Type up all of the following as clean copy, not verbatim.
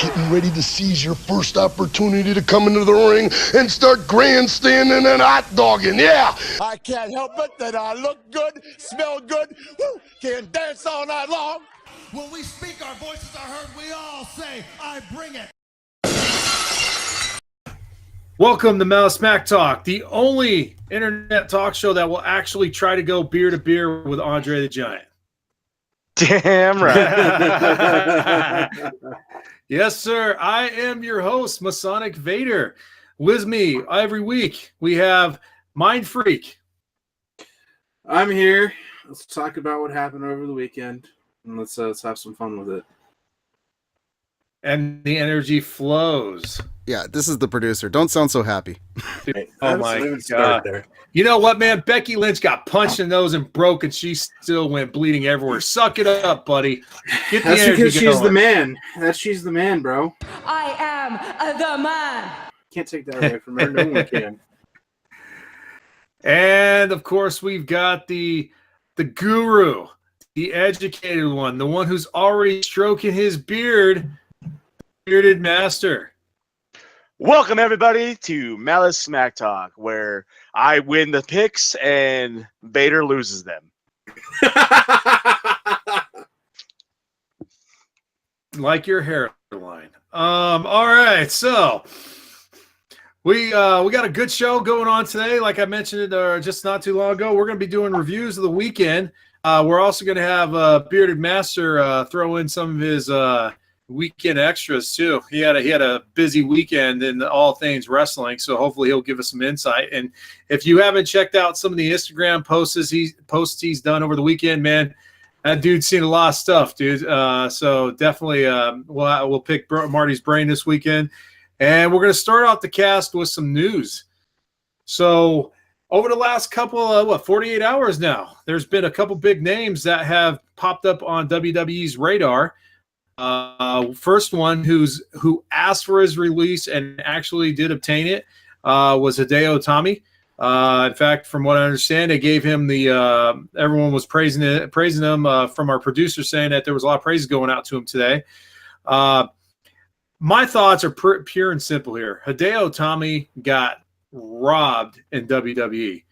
getting ready to seize your first opportunity to come into the ring and start grandstanding and hot dogging, yeah! I can't help it that I look good, smell good, can dance all night long. When we speak, our voices are heard. We all say, I bring it. Welcome to Malice Smack Talk, the only internet talk show that will actually try to go beer to beer with Andre the Giant. Damn right. Yes, sir. I am your host, Masonic Vader. With me every week, we have Mindfreak. I'm here. Let's talk about what happened over the weekend, and let's have some fun with it. And the energy flows. Yeah, this is the producer. Don't sound so happy. Dude, oh my God. There. You know what, man? Becky Lynch got punched in the nose and broke, and she still went bleeding everywhere. Suck it up, buddy. Get the That's because she's going. the man. She's the man, bro. I am the man. Can't take that away from her. No one can. And, of course, we've got the guru, the educated one, the one who's already stroking his beard, Bearded Master. Welcome, everybody, to Malice Smack Talk, where I win the picks and Vader loses them. Like your hairline. All right, so we got a good show going on today. Like I mentioned just not too long ago, we're going to be doing reviews of the weekend. We're also going to have Bearded Master throw in some of his weekend extras too. He had a busy weekend in all things wrestling, so hopefully he'll give us some insight. And if you haven't checked out some of the Instagram posts he's done over the weekend, man, that dude's seen a lot of stuff, dude. So definitely we'll pick Marty's brain this weekend, and we're gonna start off the cast with some news. So over the last couple of 48 hours now, there's been a couple big names that have popped up on WWE's radar. First one who asked for his release and actually did obtain it was Hideo Itami. In fact, from what I understand, they gave him everyone was praising him from our producer, saying that there was a lot of praise going out to him today. My thoughts are pure and simple here. Hideo Itami got robbed in WWE.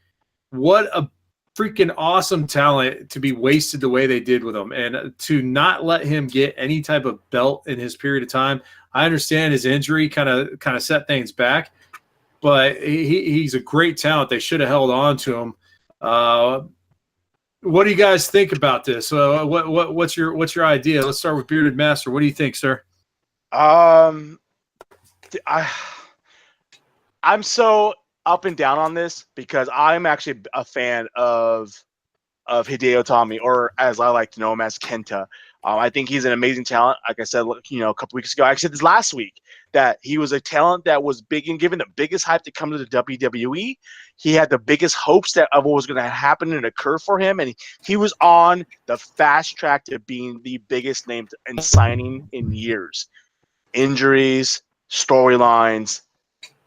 What a freaking awesome talent to be wasted the way they did with him, and to not let him get any type of belt in his period of time. I understand his injury kind of set things back, but he's a great talent. They should have held on to him. What do you guys think about this? What's your idea? Let's start with Bearded Master. What do you think, sir? I'm so up and down on this because I'm actually a fan of Hideo Itami, or as I like to know him as Kenta. I think he's an amazing talent. Like I said, a couple weeks ago, I said this last week, that he was a talent that was big and given the biggest hype to come to the WWE. He had the biggest hopes of what was going to happen and occur for him, and he was on the fast track to being the biggest name in signing in years. Injuries, storylines,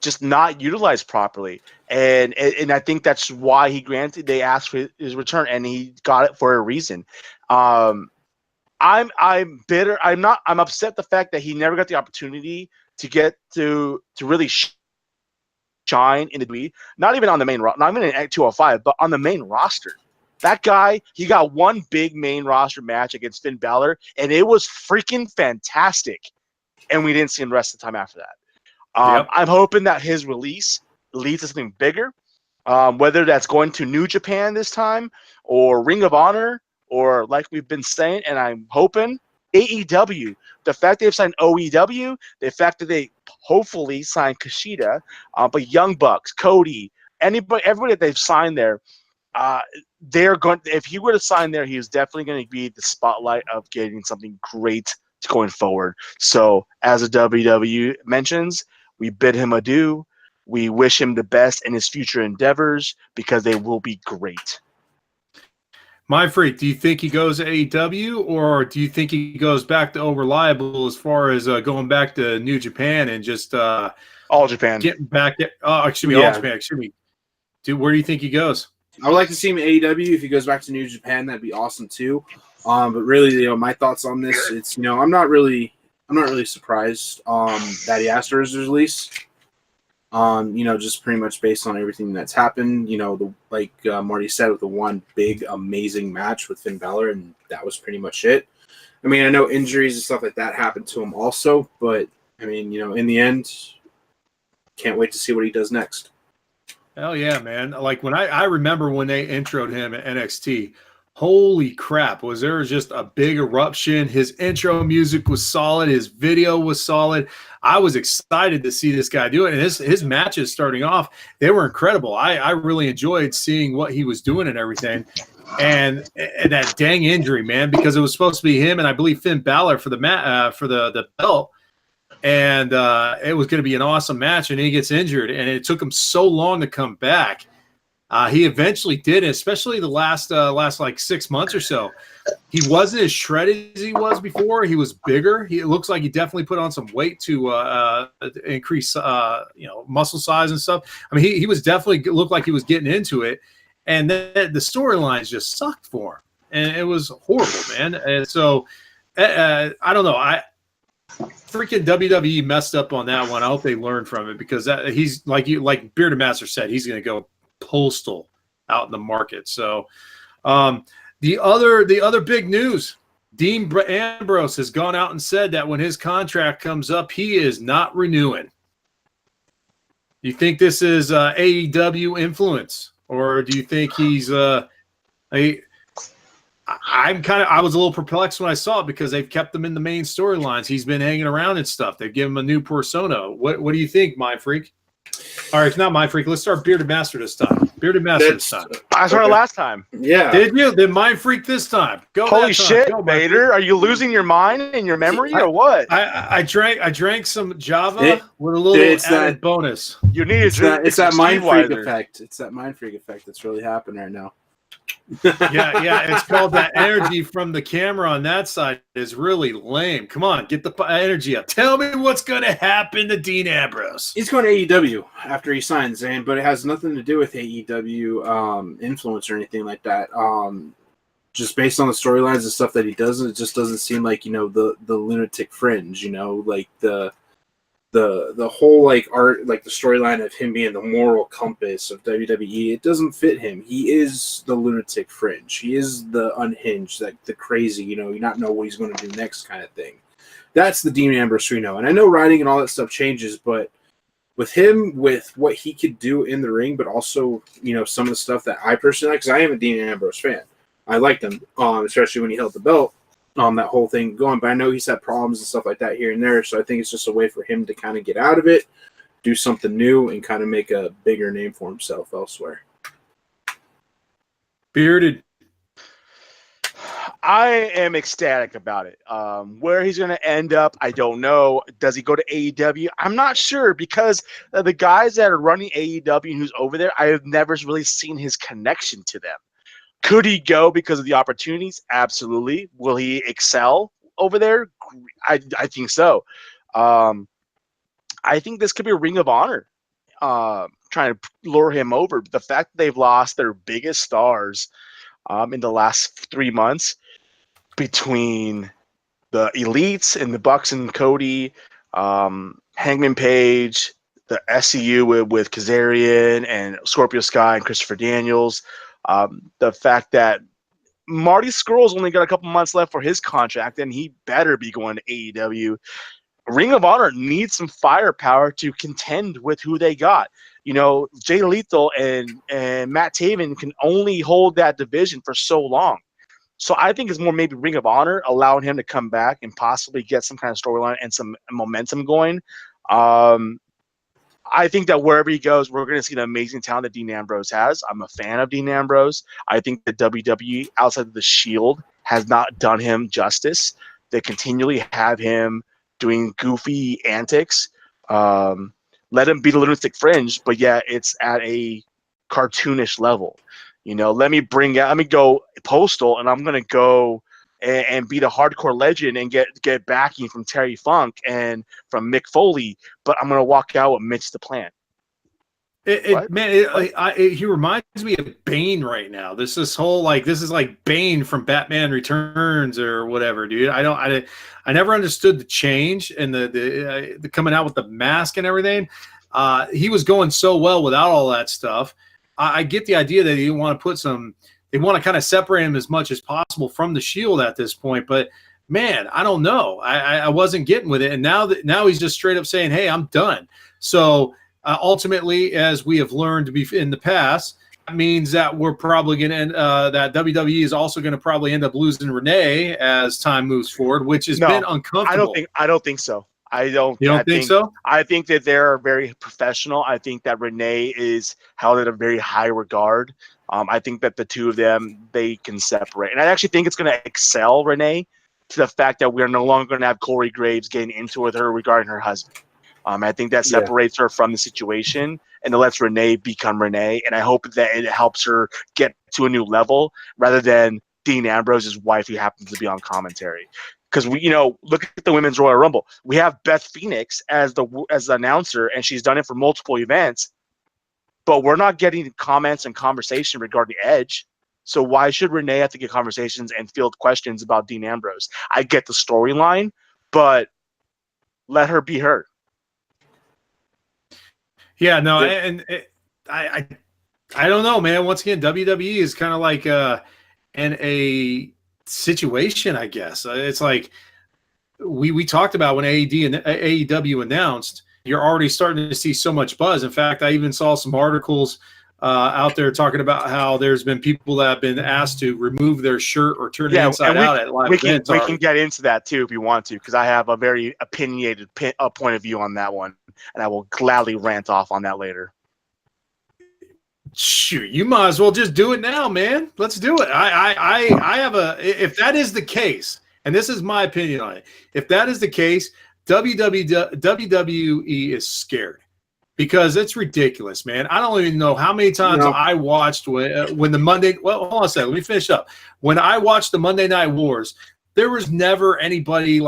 just not utilized properly, and I think that's why they asked for his return, and he got it for a reason. I'm bitter. I'm upset the fact that he never got the opportunity to get to really shine in the WWE. Not even on the main roster, not even in 205, but on the main roster. That guy, he got one big main roster match against Finn Balor, and it was freaking fantastic. And we didn't see him the rest of the time after that. Yep. I'm hoping that his release leads to something bigger, whether that's going to New Japan this time or Ring of Honor, or like we've been saying, and I'm hoping AEW. The fact they've signed OEW, the fact that they hopefully signed Kushida, but Young Bucks, Cody, everybody that they've signed there, they're going. If he were to sign there, he is definitely going to be the spotlight of getting something great going forward. So, as the WWE mentions, we bid him adieu. We wish him the best in his future endeavors because they will be great. Mindfreak, do you think he goes to AEW, or do you think he goes back to Reliable as far as going back to New Japan and just All Japan? Getting back at, All Japan. Excuse me. Dude, where do you think he goes? I would like to see him in AEW. If he goes back to New Japan, that'd be awesome too. But really, my thoughts on this, it's I'm not really I'm not really surprised that he asked for his release. Just pretty much based on everything that's happened. Like Marty said, with the one big amazing match with Finn Balor, and that was pretty much it. I mean, I know injuries and stuff like that happened to him also, but I mean, in the end, can't wait to see what he does next. Hell yeah, man. Like when I remember when they introed him at NXT, holy crap, was there just a big eruption. His intro music was solid. His video was solid. I was excited to see this guy do it. And his matches starting off, they were incredible. I really enjoyed seeing what he was doing and everything. And that dang injury, man, because it was supposed to be him and I believe Finn Balor for the belt. And it was going to be an awesome match, and he gets injured, and it took him so long to come back. He eventually did, especially the last like 6 months or so. He wasn't as shredded as he was before. He was bigger. It looks like he definitely put on some weight to increase muscle size and stuff. I mean, he was definitely looked like he was getting into it, and then the storylines just sucked for him, and it was horrible, man. And so I don't know. Freaking WWE messed up on that one. I hope they learn from it because he's like Bearded Master said, he's going to go postal out in the market. So the other big news, Dean Ambrose has gone out and said that when his contract comes up, he is not renewing. You think this is AEW influence, or do you think he's I was a little perplexed when I saw it because they've kept him in the main storylines. He's been hanging around and stuff. They've given him a new persona. What do you think, Mindfreak? All right, it's not Mindfreak. Let's start Bearded Master this time. Bearded Master this time. I started last time. Yeah. Did you? Then Mindfreak this time. Go. Holy shit, Vader! Are you losing your mind and your memory, or what? I drank some Java with a little added bonus. You need to. It's that Mindfreak effect. It's that Mindfreak effect that's really happening right now. Yeah, it's called that energy from the camera on that side is really lame. Come on, get the energy up. Tell me what's going to happen to Dean Ambrose. He's going to AEW after he signs, but it has nothing to do with AEW influence or anything like that. Just based on the storylines and stuff that he does, it just doesn't seem like the lunatic fringe. Like the whole like art, like the storyline of him being the moral compass of WWE, it doesn't fit him. He is the lunatic fringe. He is the unhinged, like the crazy, you not know what he's going to do next kind of thing. That's the Dean Ambrose we know. And I know writing and all that stuff changes, but with him, with what he could do in the ring, but also, some of the stuff that I personally like, because I am a Dean Ambrose fan. I liked him, especially when he held the belt. That whole thing going, but I know he's had problems and stuff like that here and there, so I think it's just a way for him to kind of get out of it, do something new, and kind of make a bigger name for himself elsewhere. Bearded. I am ecstatic about it. Where he's going to end up, I don't know. Does he go to AEW? I'm not sure because the guys that are running AEW and who's over there, I have never really seen his connection to them. Could he go because of the opportunities? Absolutely. Will he excel over there? I think so. I think this could be a Ring of Honor trying to lure him over. But the fact that they've lost their biggest stars in the last 3 months between the Elites and the Bucks and Cody, Hangman Page, the SCU with Kazarian and Scorpio Sky and Christopher Daniels, the fact that Marty Scurll's only got a couple months left for his contract, and he better be going to AEW. Ring of Honor needs some firepower to contend with who they got. Jay Lethal and Matt Taven can only hold that division for so long. So I think it's more maybe Ring of Honor allowing him to come back and possibly get some kind of storyline and some momentum going. I think that wherever he goes, we're going to see the amazing talent that Dean Ambrose has. I'm a fan of Dean Ambrose. I think the WWE outside of the Shield has not done him justice. They continually have him doing goofy antics. Let him be the lunatic fringe, but yeah, it's at a cartoonish level. Let me go postal, and I'm going to go and be the hardcore legend and get backing from Terry Funk and from Mick Foley, but I'm going to walk out with Mitch the Plant. He reminds me of Bane right now. This is like Bane from Batman Returns or whatever, dude. I never understood the change and the coming out with the mask and everything. He was going so well without all that stuff. I get the idea that you want to they want to kind of separate him as much as possible from the Shield at this point, but man, I don't know. I wasn't getting with it, and now he's just straight up saying, "Hey, I'm done." So. Ultimately, as we have learned to be in the past, that means that we're probably going to that WWE is also going to probably end up losing Renee as time moves forward, which has been uncomfortable. I don't think so. You don't think so? I think that they're very professional. I think that Renee is held in a very high regard. I think that the two of them, they can separate. And I actually think it's going to excel Renee to the fact that we're no longer going to have Corey Graves getting into with her regarding her husband. I think that separates her from the situation and it lets Renee become Renee. And I hope that it helps her get to a new level rather than Dean Ambrose's wife who happens to be on commentary. Because look at the Women's Royal Rumble. We have Beth Phoenix as the announcer, and she's done it for multiple events. But we're not getting comments and conversation regarding Edge. So why should Renee have to get conversations and field questions about Dean Ambrose? I get the storyline, but let her be her. Yeah, no, I don't know, man. Once again, WWE is kind of like in a situation, I guess. It's like we talked about when AEW announced, you're already starting to see so much buzz. In fact, I even saw some articles out there talking about how there's been people that have been asked to remove their shirt or turn it inside out at live events. We can get into that too if you want to, because I have a very opinionated point of view on that one, and I will gladly rant off on that later. Shoot, you might as well just do it now, man. Let's do it. I have if that is the case, and this is my opinion on it, if that is the case, WWE is scared. Because it's ridiculous, man. I don't even know how many times I watched when the Monday. Well, hold on a second. Let me finish up. When I watched the Monday Night Wars, there was never anybody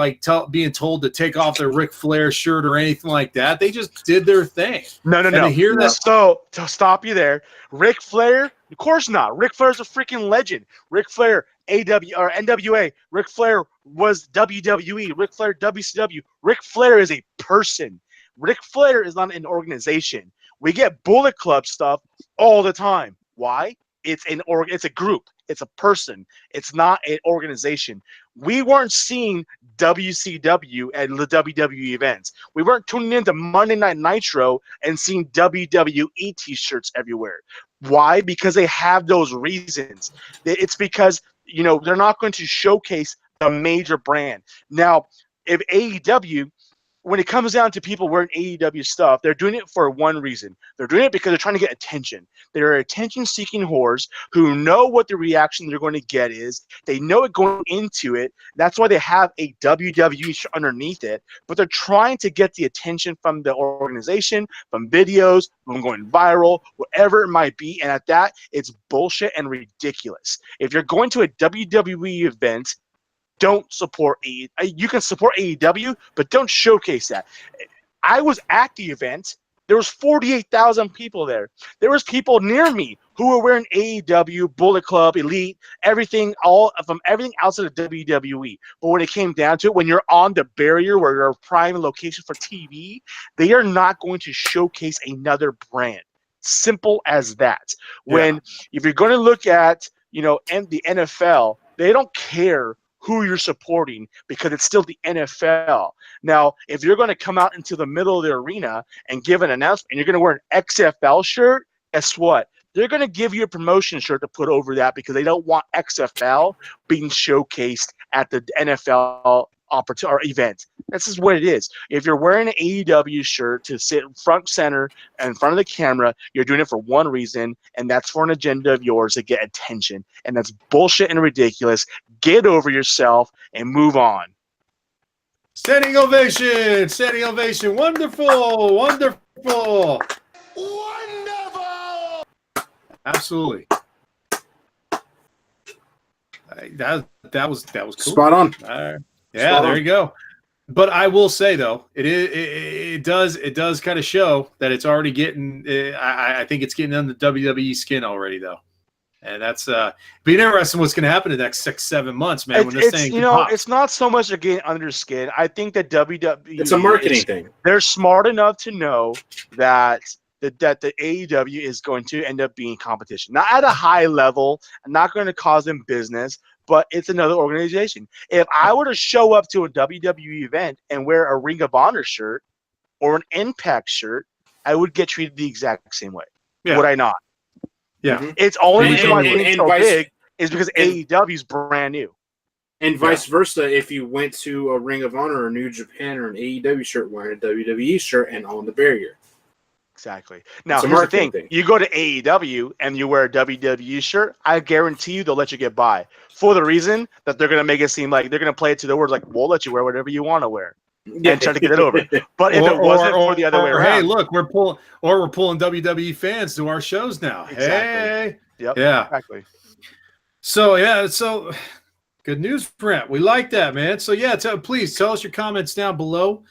being told to take off their Ric Flair shirt or anything like that. They just did their thing. No. So to stop you there, Ric Flair, of course not. Ric Flair's a freaking legend. Ric Flair, NWA. Ric Flair was WWE. Ric Flair, WCW. Ric Flair is a person. Ric Flair is not an organization. We get Bullet Club stuff all the time. Why? It's a group. It's a person. It's not an organization. We weren't seeing WCW at the WWE events. We weren't tuning into Monday Night Nitro and seeing WWE T-shirts everywhere. Why? Because they have those reasons. It's because they're not going to showcase the major brand. Now, if AEW, when it comes down to people wearing AEW stuff, they're doing it for one reason. They're doing it because they're trying to get attention. They're attention-seeking whores who know what the reaction they're going to get is. They know it going into it. That's why they have a WWE shirt underneath it. But they're trying to get the attention from the organization, from videos, from going viral, whatever it might be. And at that, it's bullshit and ridiculous. If you're going to a WWE event, don't support AEW. You can support AEW, but don't showcase that. I was at the event. There was 48,000 people there. There was people near me who were wearing AEW, Bullet Club, Elite, everything outside of WWE. But when it came down to it, when you're on the barrier where you're a prime location for TV, they are not going to showcase another brand. Simple as that. If you're going to look at, and the NFL, they don't care who you're supporting because it's still the NFL. Now, if you're going to come out into the middle of the arena and give an announcement and you're going to wear an XFL shirt, guess what? They're going to give you a promotion shirt to put over that because they don't want XFL being showcased at the NFL event. This is what it is. If you're wearing an AEW shirt to sit front center in front of the camera, you're doing it for one reason, and that's for an agenda of yours to get attention. And that's bullshit and ridiculous. Get over yourself and move on. Standing ovation. Standing ovation. Wonderful. Wonderful. Wonderful! Absolutely. That was cool. Spot on. Yeah, there you go. But I will say though, it does kind of show that it's already getting. I think it's getting on the WWE skin already though, and that's be interesting what's going to happen in the next 6-7 months, man. When this thing pops. It's not so much again under skin. I think that WWE It's a marketing thing. They're smart enough to know that the AEW is going to end up being competition, not at a high level, not going to cause them business. But it's another organization. If I were to show up to a WWE event and wear a Ring of Honor shirt or an Impact shirt, I would get treated the exact same way. Yeah. Would I not? Yeah. It's only reason why it's so big is because AEW is brand new. And vice versa, if you went to a Ring of Honor or New Japan or an AEW shirt wearing a WWE shirt and on the barrier. Exactly. Now, here's the thing. You go to AEW and you wear a WWE shirt, I guarantee you they'll let you get by for the reason that they're going to make it seem like they're going to play it to the words like, we'll let you wear whatever you want to wear and try to get it over. But if it wasn't for the other way around. Hey, look, we're pulling WWE fans to our shows now. Exactly. Hey. Yep. Yeah. Exactly. So good news, Brent. We like that, man. So please tell us your comments down below.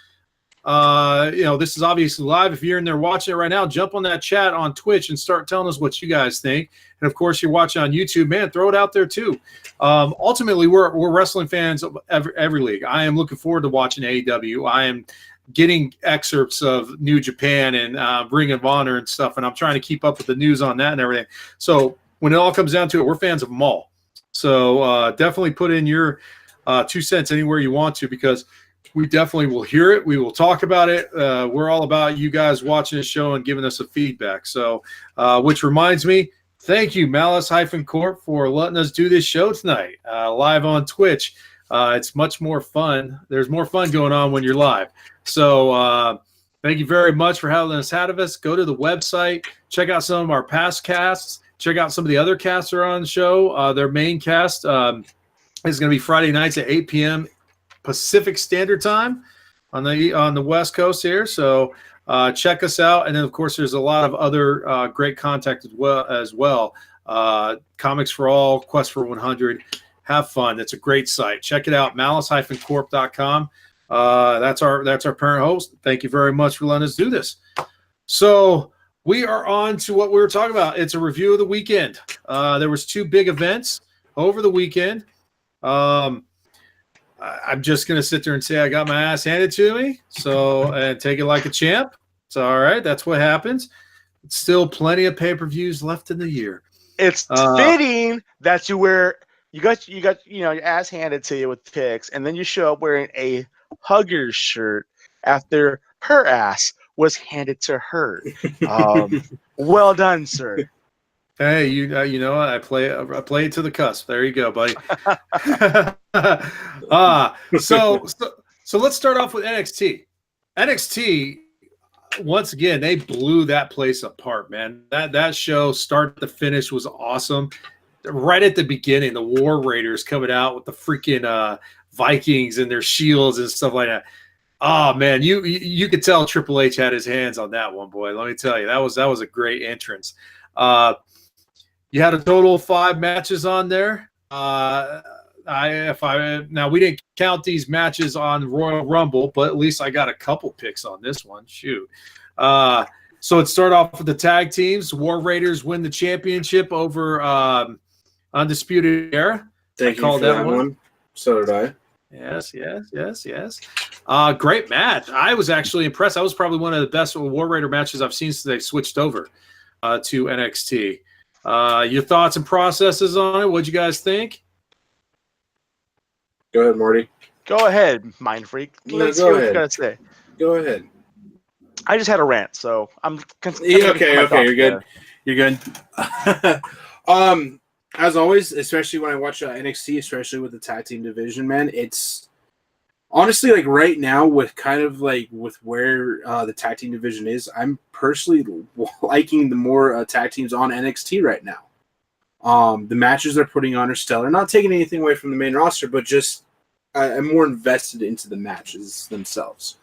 This is obviously live. If you're in there watching it right now, jump on that chat on Twitch and start telling us what you guys think. And of course, you're watching on YouTube, man, throw it out there too. Ultimately, we're wrestling fans of every league. I am looking forward to watching AEW. I am getting excerpts of New Japan and Ring of Honor and stuff, and I'm trying to keep up with the news on that and everything. So when it all comes down to it, we're fans of them all. So definitely put in your 2 cents anywhere you want to, because we definitely will hear it. We will talk about it. We're all about you guys watching the show and giving us a feedback. So, which reminds me, thank you, Malice Corp, for letting us do this show tonight, live on Twitch. It's much more fun. There's more fun going on when you're live. So, thank you very much for having us out of us. Go to the website, check out some of our past casts, check out some of the other casts that are on the show. Their main cast is going to be Friday nights at 8 p.m. Pacific Standard Time on the West Coast here. So check us out. And then, of course, there's a lot of other great content as well. Comics for All, Quest for 100. Have fun. It's a great site. Check it out, malice-corp.com. That's our parent host. Thank you very much for letting us do this. So we are on to what we were talking about. It's a review of the weekend. There was 2 big events over the weekend. I'm just going to sit there and say I got my ass handed to me, and take it like a champ. It's all right. That's what happens. It's still plenty of pay-per-views left in the year. It's fitting that you got your ass handed to you with picks, and then you show up wearing a Hugger shirt after her ass was handed to her. Well done, sir. Hey, you know what? I play it to the cusp. There you go, buddy. So let's start off with NXT. NXT, once again, they blew that place apart, man. That show, start to finish, was awesome. Right at the beginning, the War Raiders coming out with the freaking Vikings and their shields and stuff like that. Oh man, you could tell Triple H had his hands on that one, boy. Let me tell you, that was a great entrance. You had a total of 5 matches on there. Now we didn't count these matches on Royal Rumble, but at least I got a couple picks on this one. Shoot. So it started off with the tag teams. War Raiders win the championship over Undisputed Era. Thank you for that one. So did I. Yes. Great match. I was actually impressed. That was probably one of the best War Raider matches I've seen since they switched over to NXT. Your thoughts and processes on it? What'd you guys think? Go ahead, Marty. Go ahead, Mindfreak. Let's hear what you got to say. Go ahead. I just had a rant, so I'm okay. You're good. As always, especially when I watch NXT, especially with the tag team division, man, it's honestly like right now with kind of like with where the tag team division is, I'm personally liking the more tag teams on NXT right now. The matches they're putting on are stellar. Not taking anything away from the main roster, but just I'm more invested into the matches themselves.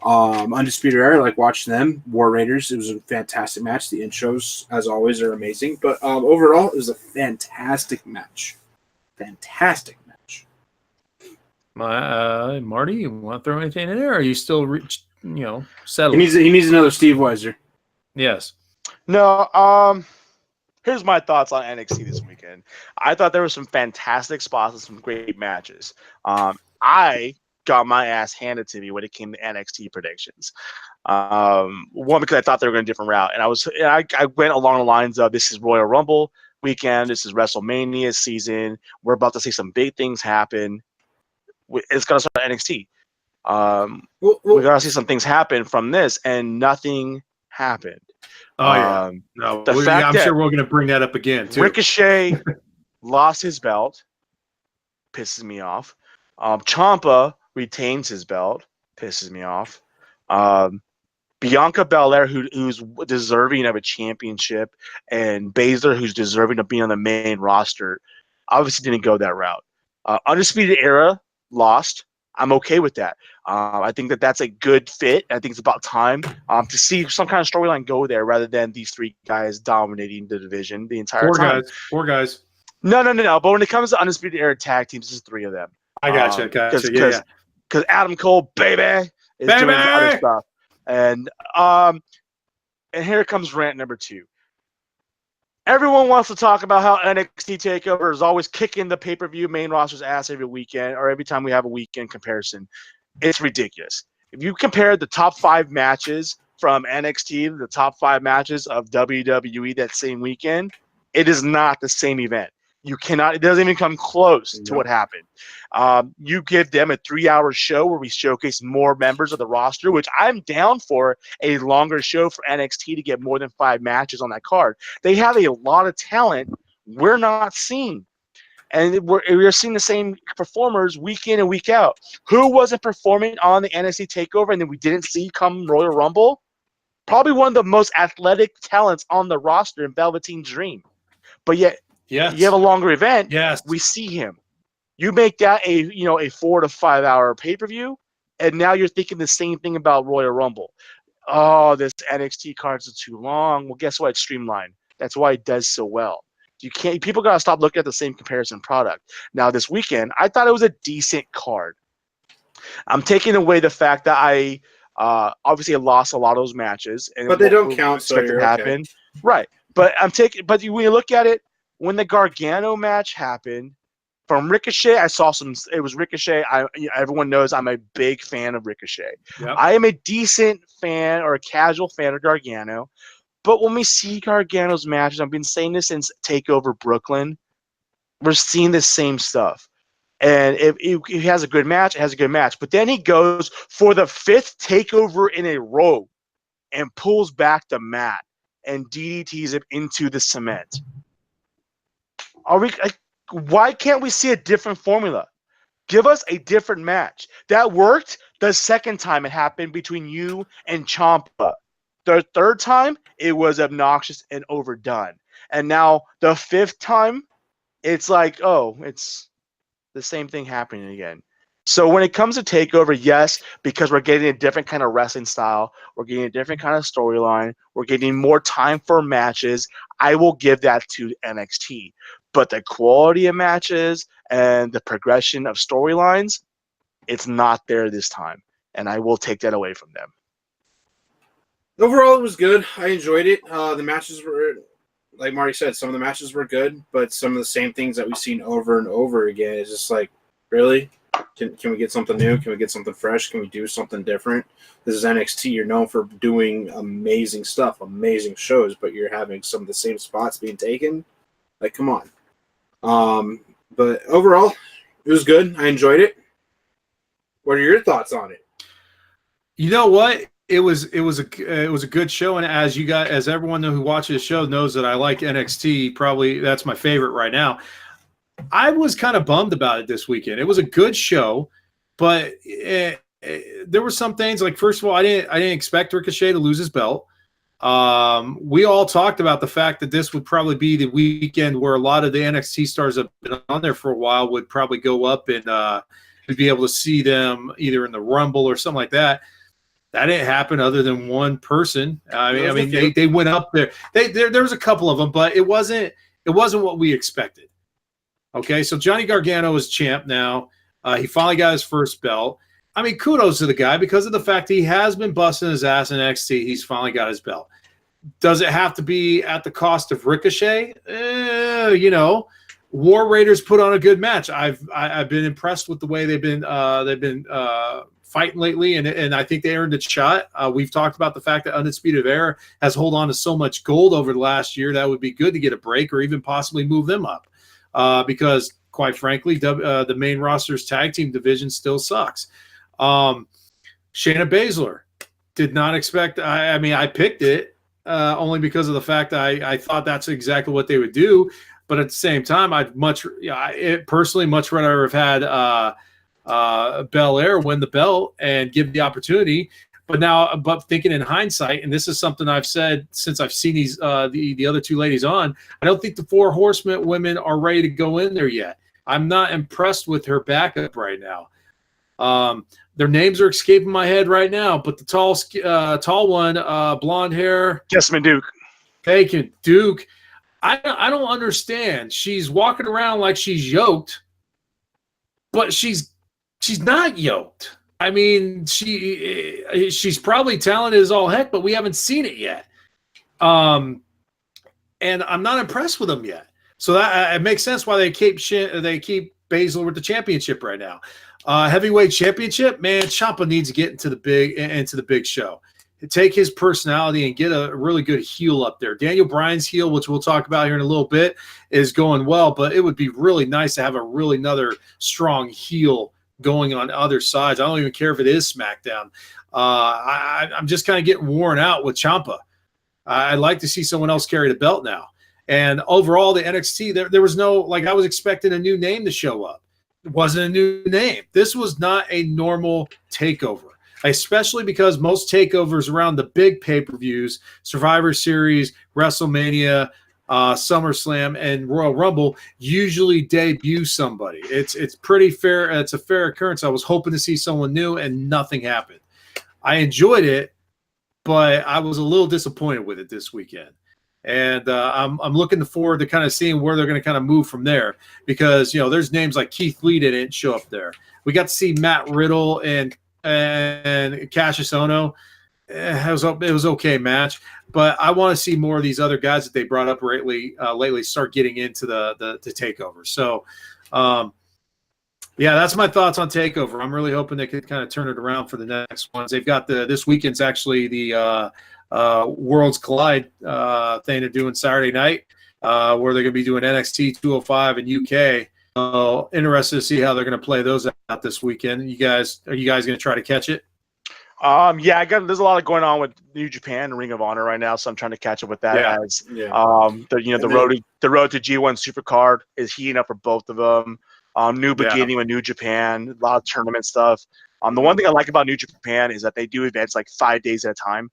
Undisputed Era, like watching them. War Raiders, it was a fantastic match. The intros, as always, are amazing. But overall, it was a fantastic match. Fantastic match. Marty, you want to throw anything in there? Or are you still, settled? He needs another Steve Weiser. Yes. No. Here's my thoughts on NXT this weekend. I thought there were some fantastic spots and some great matches. I got my ass handed to me when it came to NXT predictions. One, because I thought they were going a different route, and I went along the lines of, this is Royal Rumble weekend, this is WrestleMania season, we're about to see some big things happen. It's going to start at NXT. We're going to see some things happen from this, and nothing happened. Oh, yeah. No, I'm sure we're going to bring that up again, too. Ricochet lost his belt. Pisses me off. Ciampa retains his belt. Pisses me off. Bianca Belair, who's deserving of a championship, and Baszler, who's deserving of being on the main roster, obviously didn't go that route. Undisputed Era lost. I'm okay with that. I think that's a good fit. I think it's about time to see some kind of storyline go there rather than these three guys dominating the division the entire time. Four guys. No. But when it comes to Undisputed Era tag teams, there's three of them. I gotcha. Because Adam Cole, baby, is doing other stuff. And here comes rant number 2. Everyone wants to talk about how NXT TakeOver is always kicking the pay-per-view main roster's ass every weekend or every time we have a weekend comparison. It's ridiculous. If you compare the top 5 matches from NXT to the top 5 matches of WWE that same weekend, it is not the same event. It doesn't even come close to what happened. You give them a 3-hour show where we showcase more members of the roster, which I'm down for a longer show for NXT to get more than 5 matches on that card. They have a lot of talent we're not seeing. And we're seeing the same performers week in and week out. Who wasn't performing on the NXT TakeOver and then we didn't see come Royal Rumble? Probably one of the most athletic talents on the roster in Velveteen Dream. But yet, yes, you have a longer event. Yes, we see him. You make that a 4 to 5 hour pay-per-view, and now you're thinking the same thing about Royal Rumble. Oh, this NXT cards are too long. Well, guess what? It's streamlined. That's why it does so well. People gotta stop looking at the same comparison product. Now, this weekend, I thought it was a decent card. I'm taking away the fact that I obviously lost a lot of those matches, and but they don't count, so you're happen. Okay. Right. But when you look at it, when the Gargano match happened, from Ricochet, I saw it was Ricochet. Everyone knows I'm a big fan of Ricochet. Yep. I am a decent fan or a casual fan of Gargano. But when we see Gargano's matches, I've been saying this since TakeOver Brooklyn, we're seeing the same stuff. And if he has a good match, it has a good match. But then he goes for the 5th TakeOver in a row and pulls back the mat and DDTs him into the cement. Why can't we see a different formula? Give us a different match. That worked the second time it happened between you and Ciampa. The third time, it was obnoxious and overdone. And now the 5th time, it's like, oh, it's the same thing happening again. So when it comes to TakeOver, yes, because we're getting a different kind of wrestling style, we're getting a different kind of storyline, we're getting more time for matches, I will give that to NXT. But the quality of matches and the progression of storylines, it's not there this time. And I will take that away from them. Overall, it was good. I enjoyed it. The matches were, like Marty said, some of the matches were good, but some of the same things that we've seen over and over again is just like, really? Can we get something new? Can we get something fresh? Can we do something different? This is NXT. You're known for doing amazing stuff, amazing shows, but you're having some of the same spots being taken. Like, come on. But overall, it was good. I enjoyed it. What are your thoughts on it? You know what? It was a good show, and as everyone who watches the show knows that I like NXT. Probably that's my favorite right now. I was kind of bummed about it this weekend. It was a good show, but there were some things like, first of all, I didn't expect Ricochet to lose his belt. We all talked about the fact that this would probably be the weekend where a lot of the NXT stars that have been on there for a while would probably go up and we'd be able to see them either in the Rumble or something like that. That didn't happen other than one person. I mean, they went up there. There was a couple of them, but it wasn't what we expected. Okay, so Johnny Gargano is champ now. He finally got his first belt. I mean, kudos to the guy because of the fact that he has been busting his ass in NXT. He's finally got his belt. Does it have to be at the cost of Ricochet? War Raiders put on a good match. I've been impressed with the way they've been fighting lately, and I think they earned a shot. We've talked about the fact that Undisputed Era has hold on to so much gold over the last year that would be good to get a break or even possibly move them up because, quite frankly, the main roster's tag team division still sucks. Shayna Baszler did not expect. I picked it only because of the fact that I thought that's exactly what they would do. But at the same time, I'd personally much rather have had Belair win the belt and give the opportunity. But thinking in hindsight, and this is something I've said since I've seen these the other two ladies on, I don't think the 4 Horsemen women are ready to go in there yet. I'm not impressed with her backup right now. Their names are escaping my head right now, but the tall one, blonde hair, Jessamine Duke. Thank you, Duke. I don't understand. She's walking around like she's yoked, but she's not yoked. I mean, she's probably talented as all heck, but we haven't seen it yet. And I'm not impressed with them yet. So that it makes sense why they keep Baszler with the championship right now. Heavyweight championship, man, Ciampa needs to get into the big show. Take his personality and get a really good heel up there. Daniel Bryan's heel, which we'll talk about here in a little bit, is going well, but it would be really nice to have another strong heel going on other sides. I don't even care if it is SmackDown. I'm just kind of getting worn out with Ciampa. I'd like to see someone else carry the belt now. And overall, the NXT, there was no, I was expecting a new name to show up. It wasn't a new name. This was not a normal takeover. Especially because most takeovers around the big pay-per-views, Survivor Series, WrestleMania, SummerSlam, and Royal Rumble, usually debut somebody. It's pretty fair. It's a fair occurrence. I was hoping to see someone new, and nothing happened. I enjoyed it, but I was a little disappointed with it this weekend. And I'm looking forward to kind of seeing where they're going to kind of move from there because, there's names like Keith Lee that didn't show up there. We got to see Matt Riddle and Cassius Ohno. It was okay match, but I want to see more of these other guys that they brought up lately start getting into the takeover. So, that's my thoughts on takeover. I'm really hoping they could kind of turn it around for the next ones. They've got this weekend's actually the Worlds Collide thing they're doing Saturday night, where they're going to be doing NXT 205 in UK. Interested to see how they're going to play those out this weekend. Are you guys going to try to catch it? There's a lot going on with New Japan and Ring of Honor right now, so I'm trying to catch up with that. The road to G1 Supercard is heating up for both of them. New beginning with New Japan, a lot of tournament stuff. The one thing I like about New Japan is that they do events 5 days at a time.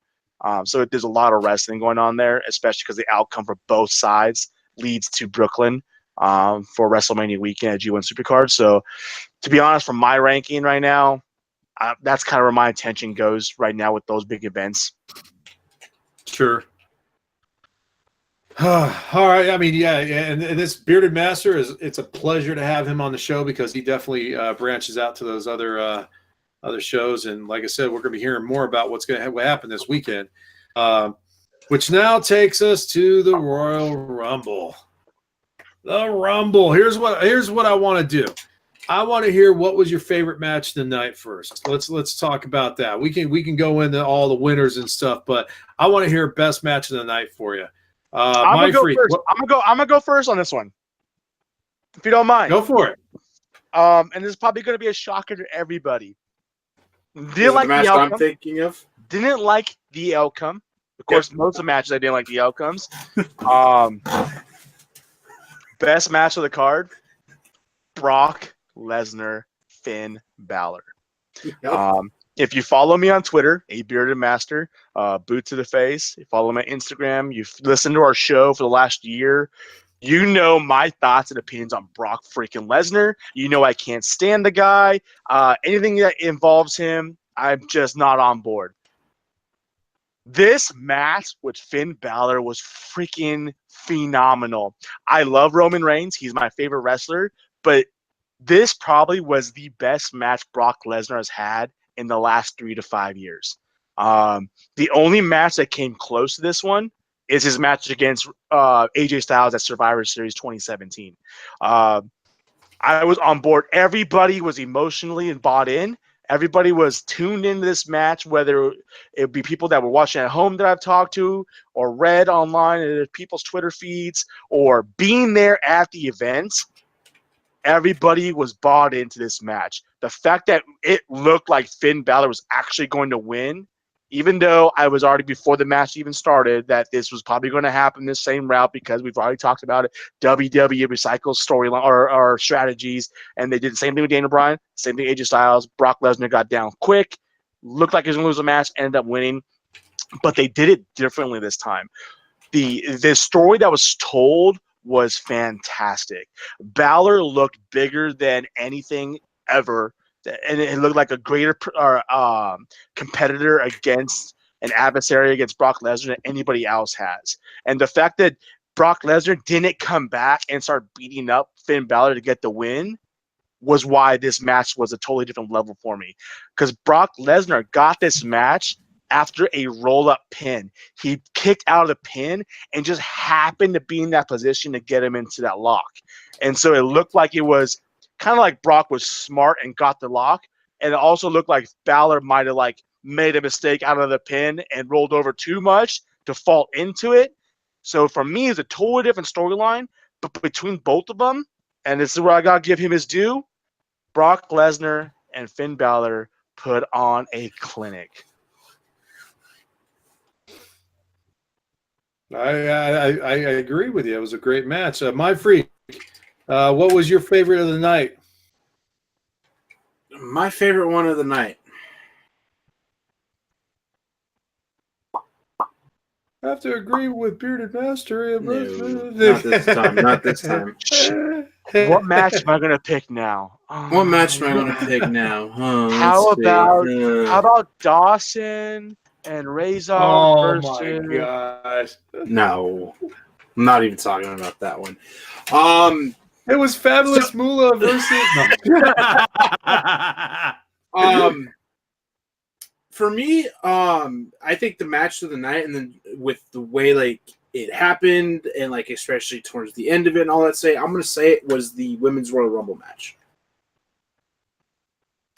So there's a lot of wrestling going on there, especially because the outcome for both sides leads to Brooklyn for WrestleMania weekend at G1 Supercard. So, to be honest, from my ranking right now, that's kind of where my attention goes right now with those big events. Sure. All right. I mean, and this Bearded Master it's a pleasure to have him on the show because he definitely branches out to those other shows. And like I said, we're going to be hearing more about what's going to happen this weekend, which now takes us to the Royal Rumble. The Rumble. Here's what I want to do. I want to hear what was your favorite match tonight first. Let's talk about that. We can go into all the winners and stuff, but I want to hear best match of the night for you. I'm gonna go first on this one, if you don't mind. Go for it. And this is probably going to be a shocker to everybody. Didn't like the outcome. I'm thinking of. Didn't like the outcome. Of course, most of the matches I didn't like the outcomes. Best match of the card: Brock Lesnar, Finn Balor. Yep. If you follow me on Twitter, a Bearded Master, boot to the face. You follow my Instagram. You've listened to our show for the last year. You know my thoughts and opinions on Brock freaking Lesnar. You know I can't stand the guy. Anything that involves him, I'm just not on board. This match with Finn Balor was freaking phenomenal. I love Roman Reigns. He's my favorite wrestler. But this probably was the best match Brock Lesnar has had in the last 3 to 5 years. The only match that came close to this one is his match against AJ Styles at Survivor Series 2017. I was on board. Everybody was emotionally bought in. Everybody was tuned into this match, whether it be people that were watching at home that I've talked to or read online in people's Twitter feeds or being there at the events. Everybody was bought into this match. The fact that it looked like Finn Balor was actually going to win, even though I was already before the match even started that this was probably going to happen this same route because we've already talked about it. WWE recycles storyline or strategies, and they did the same thing with Daniel Bryan, same thing with AJ Styles. Brock Lesnar got down quick, looked like he was going to lose the match, ended up winning, but they did it differently this time. The story that was told was fantastic. Balor looked bigger than anything ever, and it looked like a greater competitor against an adversary against Brock Lesnar than anybody else has. And the fact that Brock Lesnar didn't come back and start beating up Finn Balor to get the win was why this match was a totally different level for me. Because Brock Lesnar got this match after a roll-up pin. He kicked out of the pin and just happened to be in that position to get him into that lock. And so it looked like it was kind of like Brock was smart and got the lock. And it also looked like Balor might have like made a mistake out of the pin and rolled over too much to fall into it. So for me, it's a totally different storyline. But between both of them, and this is where I got to give him his due, Brock Lesnar and Finn Balor put on a clinic. I agree with you. It was a great match. Mindfreak, what was your favorite of the night? My favorite one of the night. I have to agree with Bearded Master. No, not this time. Not this time. What match am I gonna pick now? What match am I going to pick now? How about Dawson and Razor Oh versus... my gosh! No, I'm not even talking about that one. It was Fabulous Moolah versus. For me, I think the match of the night, and then with the way like it happened, and like especially towards the end of it, and all that. I'm going to say it was the Women's Royal Rumble match.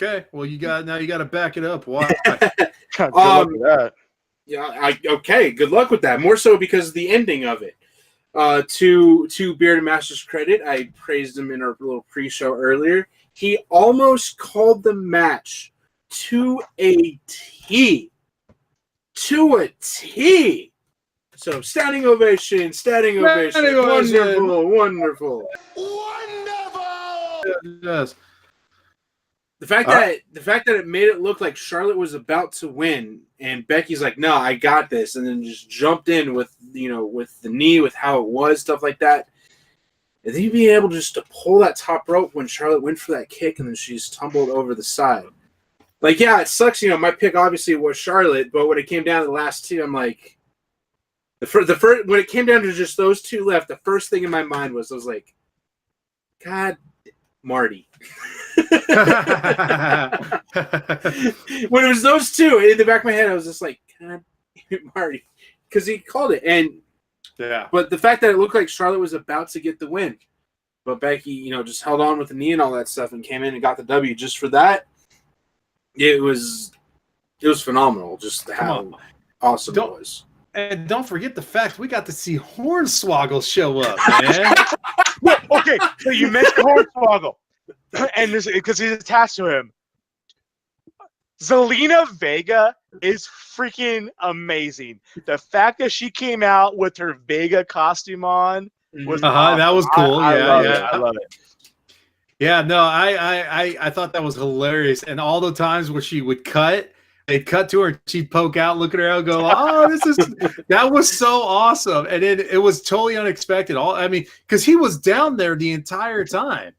Okay, well you got to back it up. Why? Good luck with that. Yeah, okay. Good luck with that. More so because the ending of it. To Bearded Master's credit, I praised him in our little pre-show earlier. He almost called the match to a T. To a T. So standing ovation. Wonderful. Wonderful! Yes. The fact that it made it look like Charlotte was about to win, and Becky's like, "No, I got this," and then just jumped in with with the knee, with how it was, stuff like that. And then being able just to pull that top rope when Charlotte went for that kick, and then she's tumbled over the side. Like, yeah, it sucks. My pick obviously was Charlotte, but when it came down to the last two, I'm like, the first when it came down to just those two left, the first thing in my mind was like, God, Marty. When it was those two, in the back of my head, I was just like, God, Marty, because he called it. And yeah, but the fact that it looked like Charlotte was about to get the win, but Becky, just held on with the knee and all that stuff and came in and got the W just for that. It was phenomenal, just how awesome it was. And don't forget the fact we got to see Hornswoggle show up, man. Okay, so you mentioned Hornswoggle, and because he's attached to him. Zelina Vega is freaking amazing. The fact that she came out with her Vega costume on was awesome. That was cool. I love it. Yeah, no, I thought that was hilarious. And all the times where she would they'd cut to her and she'd poke out, look at her and go, "Oh, that was so awesome." And it was totally unexpected. Because he was down there the entire time.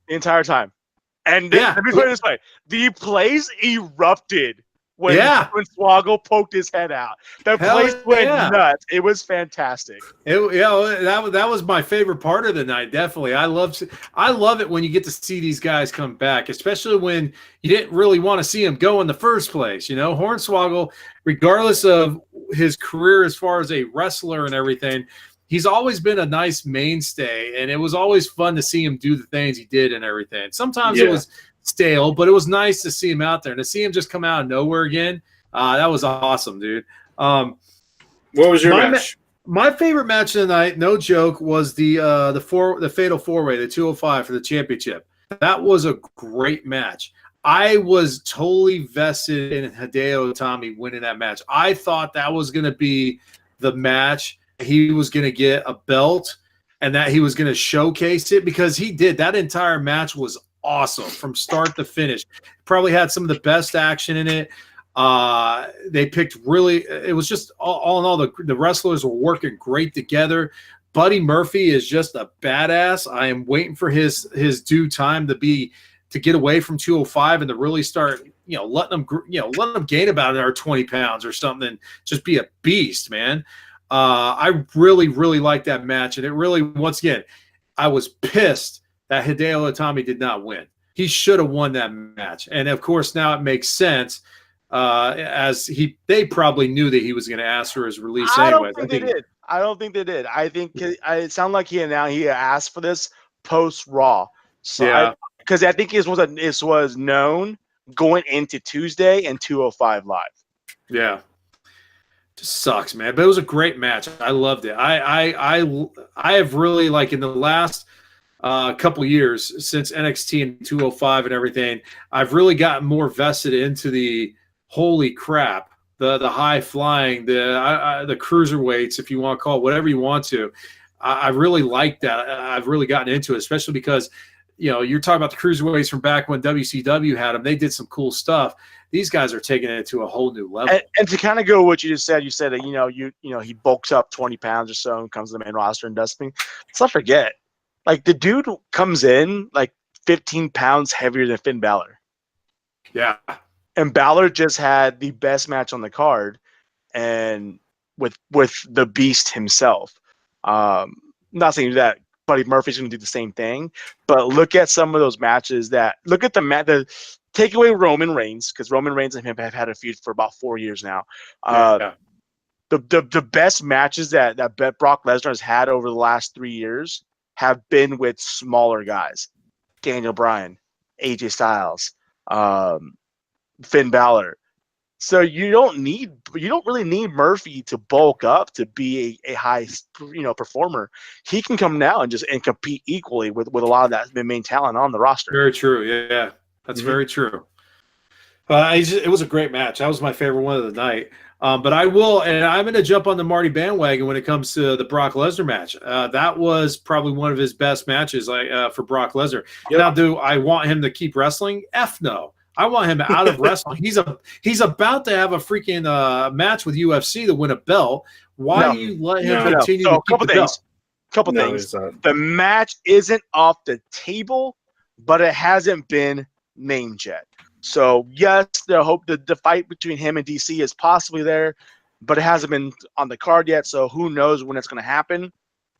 And let me put it this way: the place erupted when Swoggle poked his head out. The place went nuts. It was fantastic. That was my favorite part of the night. Definitely, I love it when you get to see these guys come back, especially when you didn't really want to see them go in the first place. You know, Hornswoggle, regardless of his career as far as a wrestler and everything, he's always been a nice mainstay, and it was always fun to see him do the things he did and everything. Sometimes it was stale, but it was nice to see him out there and to see him just come out of nowhere again. That was awesome, dude. What was your match? My favorite match of the night, no joke, was the Fatal 4-Way, the 205 for the championship. That was a great match. I was totally vested in Hideo Itami winning that match. I thought that was going to be the match. He was going to get a belt and that he was going to showcase it, because he did. That entire match was awesome from start to finish. Probably had some of the best action in it. They picked it was just all in all, the wrestlers were working great together. Buddy Murphy is just a badass. I am waiting for his due time to get away from 205 and to really start, letting them gain about another 20 pounds or something. Just be a beast, man. I really, really liked that match. And it really, once again, I was pissed that Hideo Itami did not win. He should have won that match. And of course, now it makes sense, they probably knew that he was going to ask for his release anyway. I don't think they did. I think it sounded like he asked for this post Raw. So because I think this was known going into Tuesday and 205 Live. Yeah. Just sucks, man. But it was a great match. I loved it. I have really, like, in the last couple years since NXT and 205 and everything, I've really gotten more vested into the holy crap, the high flying, the cruiserweights, if you want to call it whatever you want to. I really like that. I've really gotten into it, especially because, you're talking about the cruiserweights from back when WCW had them. They did some cool stuff. These guys are taking it to a whole new level. And to kind of go what you just said, you said that, he bulks up 20 pounds or so and comes to the main roster and does things. Let's not forget, like, the dude comes in like 15 pounds heavier than Finn Balor. Yeah. And Balor just had the best match on the card, and with the Beast himself. Not saying that Buddy Murphy's going to do the same thing, but look at some of those matches take away Roman Reigns, because Roman Reigns and him have had a feud for about 4 years now. The best matches that Brock Lesnar has had over the last 3 years have been with smaller guys. Daniel Bryan, AJ Styles, Finn Balor. So you don't really need Murphy to bulk up to be a high performer. He can come now and compete equally with a lot of that main talent on the roster. Very true. Yeah. That's very true. It was a great match. That was my favorite one of the night. But I'm going to jump on the Marty bandwagon when it comes to the Brock Lesnar match. That was probably one of his best matches for Brock Lesnar. Yep. Now, do I want him to keep wrestling? F no. I want him out of wrestling. He's about to have a freaking match with UFC to win a belt. Why do you let him continue to keep the belt? Couple things. The match isn't off the table, but it hasn't been named yet. So yes, the fight between him and DC is possibly there, but it hasn't been on the card yet. So who knows when it's going to happen?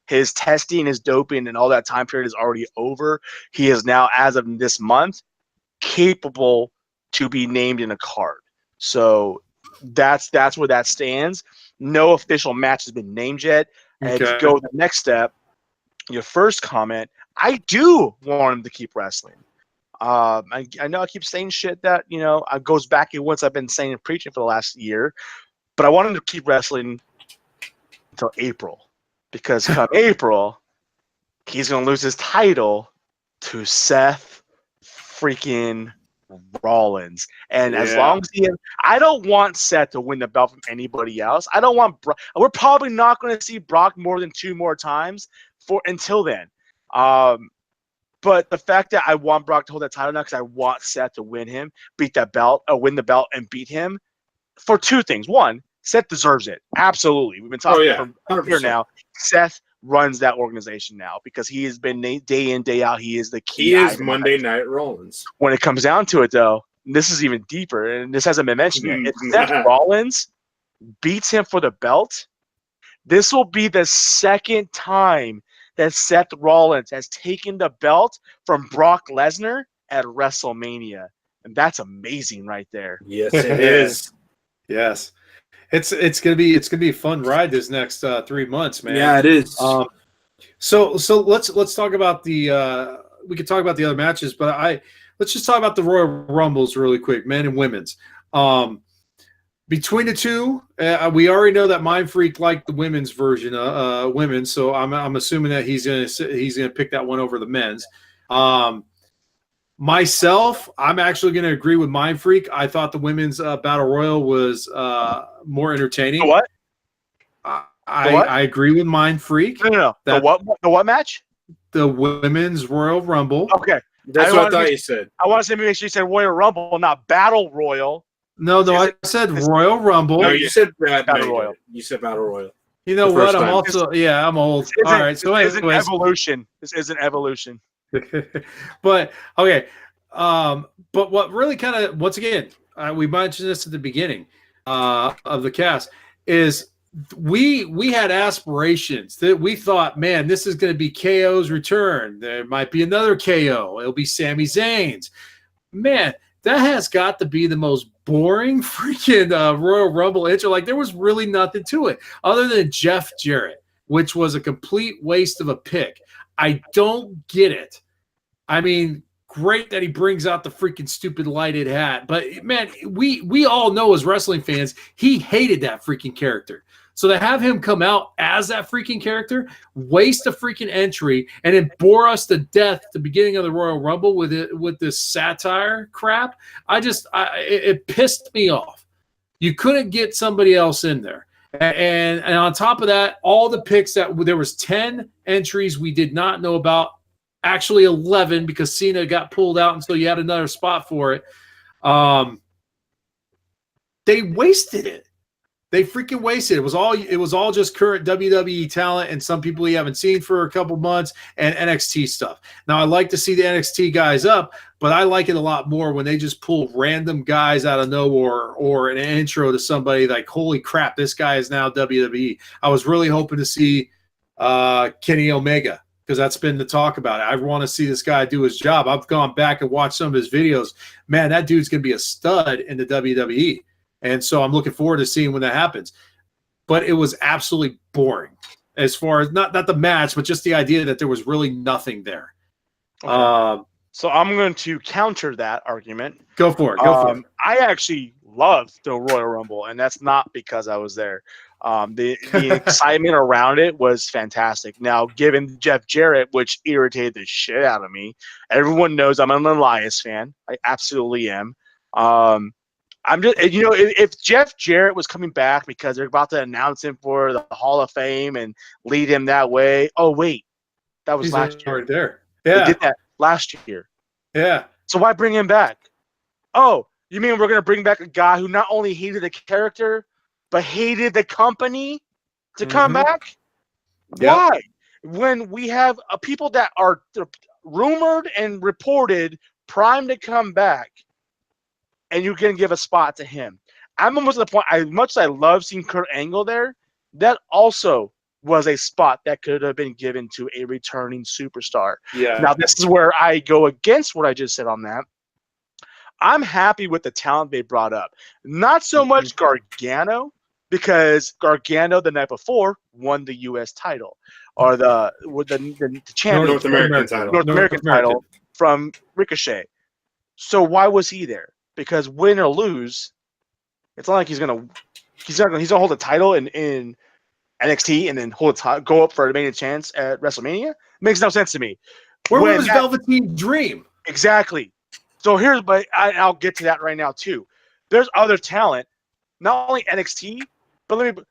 His testing, his doping, and all that time period is already over. He is now, as of this month, capable to be named in a card. So that's where that stands. No official match has been named yet. And to go to the next step, your first comment, I do want him to keep wrestling. I know I keep saying shit that, goes back in once I've been saying and preaching for the last year, but I want him to keep wrestling until April, because come April, he's going to lose his title to Seth freaking Rollins. And as long as I don't want Seth to win the belt from anybody else. I don't want we're probably not going to see Brock more than 2 more times until then. But the fact that I want Brock to hold that title now, because I want Seth to win the belt, and beat him for 2 things. One, Seth deserves it. Absolutely. We've been talking for a year now. Seth runs that organization now because he has been day in, day out. He is the key. He is Monday Night Rollins. When it comes down to it, though, this is even deeper, and this hasn't been mentioned yet. If Seth Rollins beats him for the belt, this will be the second time that Seth Rollins has taken the belt from Brock Lesnar at WrestleMania. And that's amazing right there. Yes, it is. Yes. It's gonna be a fun ride this next 3 months, man. Yeah, it is. So let's talk about the we could talk about the other matches, but let's just talk about the Royal Rumbles really quick, men and women's. Between the two, we already know that Mindfreak liked the women's version, women. So I'm assuming that he's gonna pick that one over the men's. Myself, I'm actually gonna agree with Mindfreak. I thought the women's battle royal was more entertaining. What? I agree with Mindfreak. No. The what match? The women's Royal Rumble. Okay, That's what I thought you said. I want to make sure you said Royal Rumble, not Battle Royal. No, I said Royal Rumble. No, you said Battle Royal. You said Battle Royal. You know what? I'm also I'm old. All right, so this isn't evolution. This isn't evolution. But okay, but what really kind of, once again, we mentioned this at the beginning of the cast, is we had aspirations that we thought, man, this is going to be KO's return. There might be another KO. It'll be Sami Zayn's. Man, that has got to be the most boring freaking Royal Rumble intro. Like, there was really nothing to it other than Jeff Jarrett, which was a complete waste of a pick. I don't get it. I mean, great that he brings out the freaking stupid lighted hat, but man, we all know as wrestling fans, he hated that freaking character. So to have him come out as that freaking character, waste a freaking entry, and then bore us to death at the beginning of the Royal Rumble with this satire crap, it pissed me off. You couldn't get somebody else in there. And on top of that, all the picks there was 10 entries we did not know about, actually 11 because Cena got pulled out, and so you had another spot for it. They wasted it. They freaking wasted it. It was all just current WWE talent and some people you haven't seen for a couple months and NXT stuff. Now, I like to see the NXT guys up, but I like it a lot more when they just pull random guys out of nowhere or an intro to somebody like, holy crap, this guy is now WWE. I was really hoping to see Kenny Omega, because that's been the talk about it. I want to see this guy do his job. I've gone back and watched some of his videos. Man, that dude's going to be a stud in the WWE. And so I'm looking forward to seeing when that happens. But it was absolutely boring as far as not the match, but just the idea that there was really nothing there. Okay. So I'm going to counter that argument. Go for it. I actually loved the Royal Rumble, and that's not because I was there. The excitement around it was fantastic. Now, given Jeff Jarrett, which irritated the shit out of me, everyone knows I'm an Elias fan. I absolutely am. I'm just, if Jeff Jarrett was coming back because they're about to announce him for the Hall of Fame and lead him that way. Oh, wait, that was last year. Right there. Yeah. They did that last year. Yeah. So why bring him back? Oh, you mean we're going to bring back a guy who not only hated the character, but hated the company to come back? Yep. Why? When we have people that are rumored and reported primed to come back, and you're going to give a spot to him. I'm almost at the point, as much as I love seeing Kurt Angle there, that also was a spot that could have been given to a returning superstar. Yeah. Now, this is where I go against what I just said on that. I'm happy with the talent they brought up. Not so much Gargano, because Gargano the night before won the U.S. title, or the champion, North American title from Ricochet. So why was he there? Because win or lose, it's not like he's gonna hold a title in NXT and then go up for a main chance at WrestleMania. Makes no sense to me. Where was Velveteen Dream? Exactly. So I'll get to that right now too. There's other talent, not only NXT, but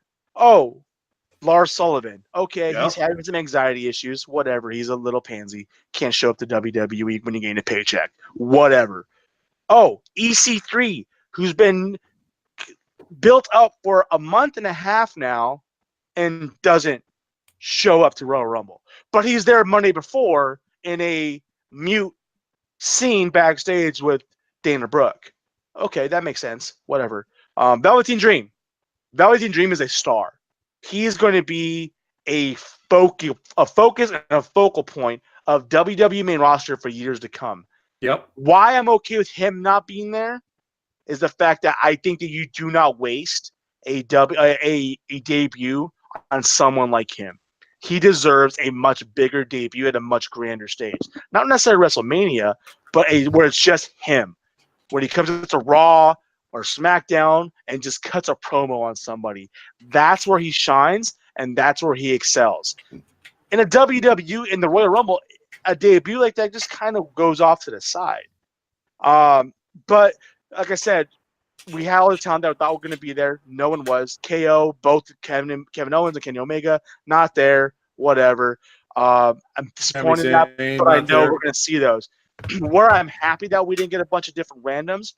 Lars Sullivan. Okay, He's having some anxiety issues. Whatever. He's a little pansy. Can't show up to WWE when you gain a paycheck. Whatever. Oh, EC3, who's been built up for a month and a half now and doesn't show up to Royal Rumble. But he's there Monday before in a mute scene backstage with Dana Brooke. Okay, that makes sense. Whatever. Velveteen Dream. Velveteen Dream is a star. He is going to be a focus and a focal point of WWE main roster for years to come. Yep. Why I'm okay with him not being there is the fact that I think that you do not waste a debut on someone like him. He deserves a much bigger debut at a much grander stage. Not necessarily WrestleMania, but where it's just him. When he comes into Raw or SmackDown and just cuts a promo on somebody. That's where he shines, and that's where he excels. In a WWE, in the Royal Rumble, a debut like that just kind of goes off to the side. But like I said, we had all the talent that we thought were going to be there. No one was. KO, both Kevin Owens and Kenny Omega, not there. Whatever. I'm disappointed in that, but I know we're going to see those. Where I'm happy that we didn't get a bunch of different randoms,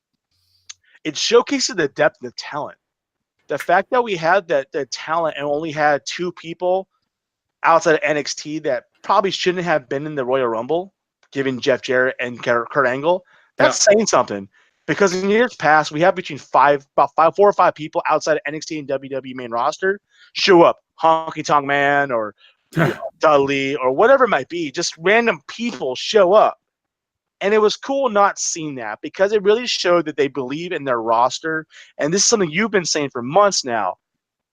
it showcases the depth of talent. The fact that we had the talent and only had 2 people outside of NXT that probably shouldn't have been in the Royal Rumble, given Jeff Jarrett and Kurt Angle, that's saying something. Because in years past, we have between 4 or 5 people outside of NXT and WWE main roster show up. Honky Tonk Man or Dudley or whatever it might be. Just random people show up. And it was cool not seeing that because it really showed that they believe in their roster. And this is something you've been saying for months now.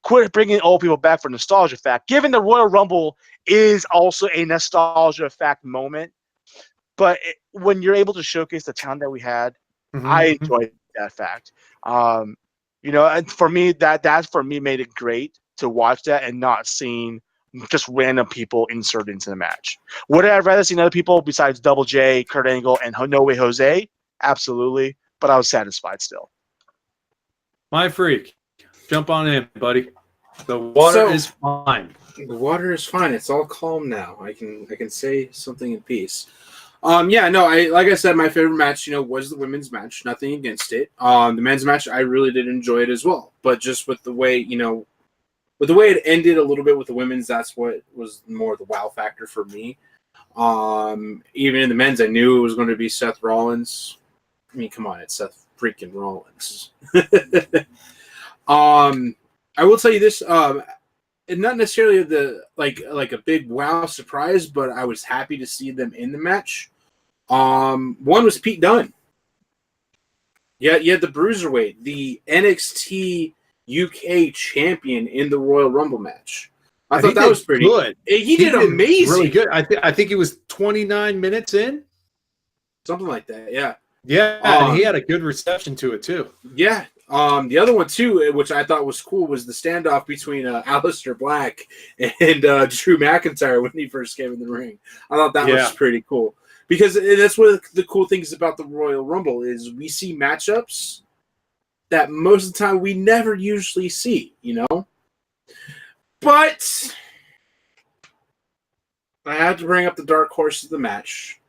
Quit bringing old people back for nostalgia fact. Given the Royal Rumble is also a nostalgia fact moment. But when you're able to showcase the talent that we had, I enjoyed that fact. And for me, that for me made it great to watch that and not seeing just random people inserted into the match. Would I have rather seen other people besides Double J, Kurt Angle, and No Way Jose? Absolutely. But I was satisfied still. My freak. Jump on in, buddy. The water is fine. The water is fine. It's all calm now. I can say something in peace. Like I said, my favorite match, was the women's match. Nothing against it. The men's match, I really did enjoy it as well. But just with the way, with the way it ended a little bit with the women's, that's what was more the wow factor for me. Even in the men's, I knew it was going to be Seth Rollins. I mean, come on, it's Seth freaking Rollins. I will tell you this, and not necessarily like a big wow surprise, but I was happy to see them in the match. One was Pete Dunne. Yeah, you had the Bruiserweight, the NXT UK champion in the Royal Rumble match. I thought that was pretty good. He did amazing. Really good. I think he was 29 minutes in. Something like that, yeah. Yeah, and he had a good reception to it, too. Yeah. The other one, too, which I thought was cool, was the standoff between Aleister Black and Drew McIntyre when he first came in the ring. I thought that was pretty cool. Because that's one of the cool things about the Royal Rumble is we see matchups that most of the time we never usually see, But I have to bring up the dark horse of the match.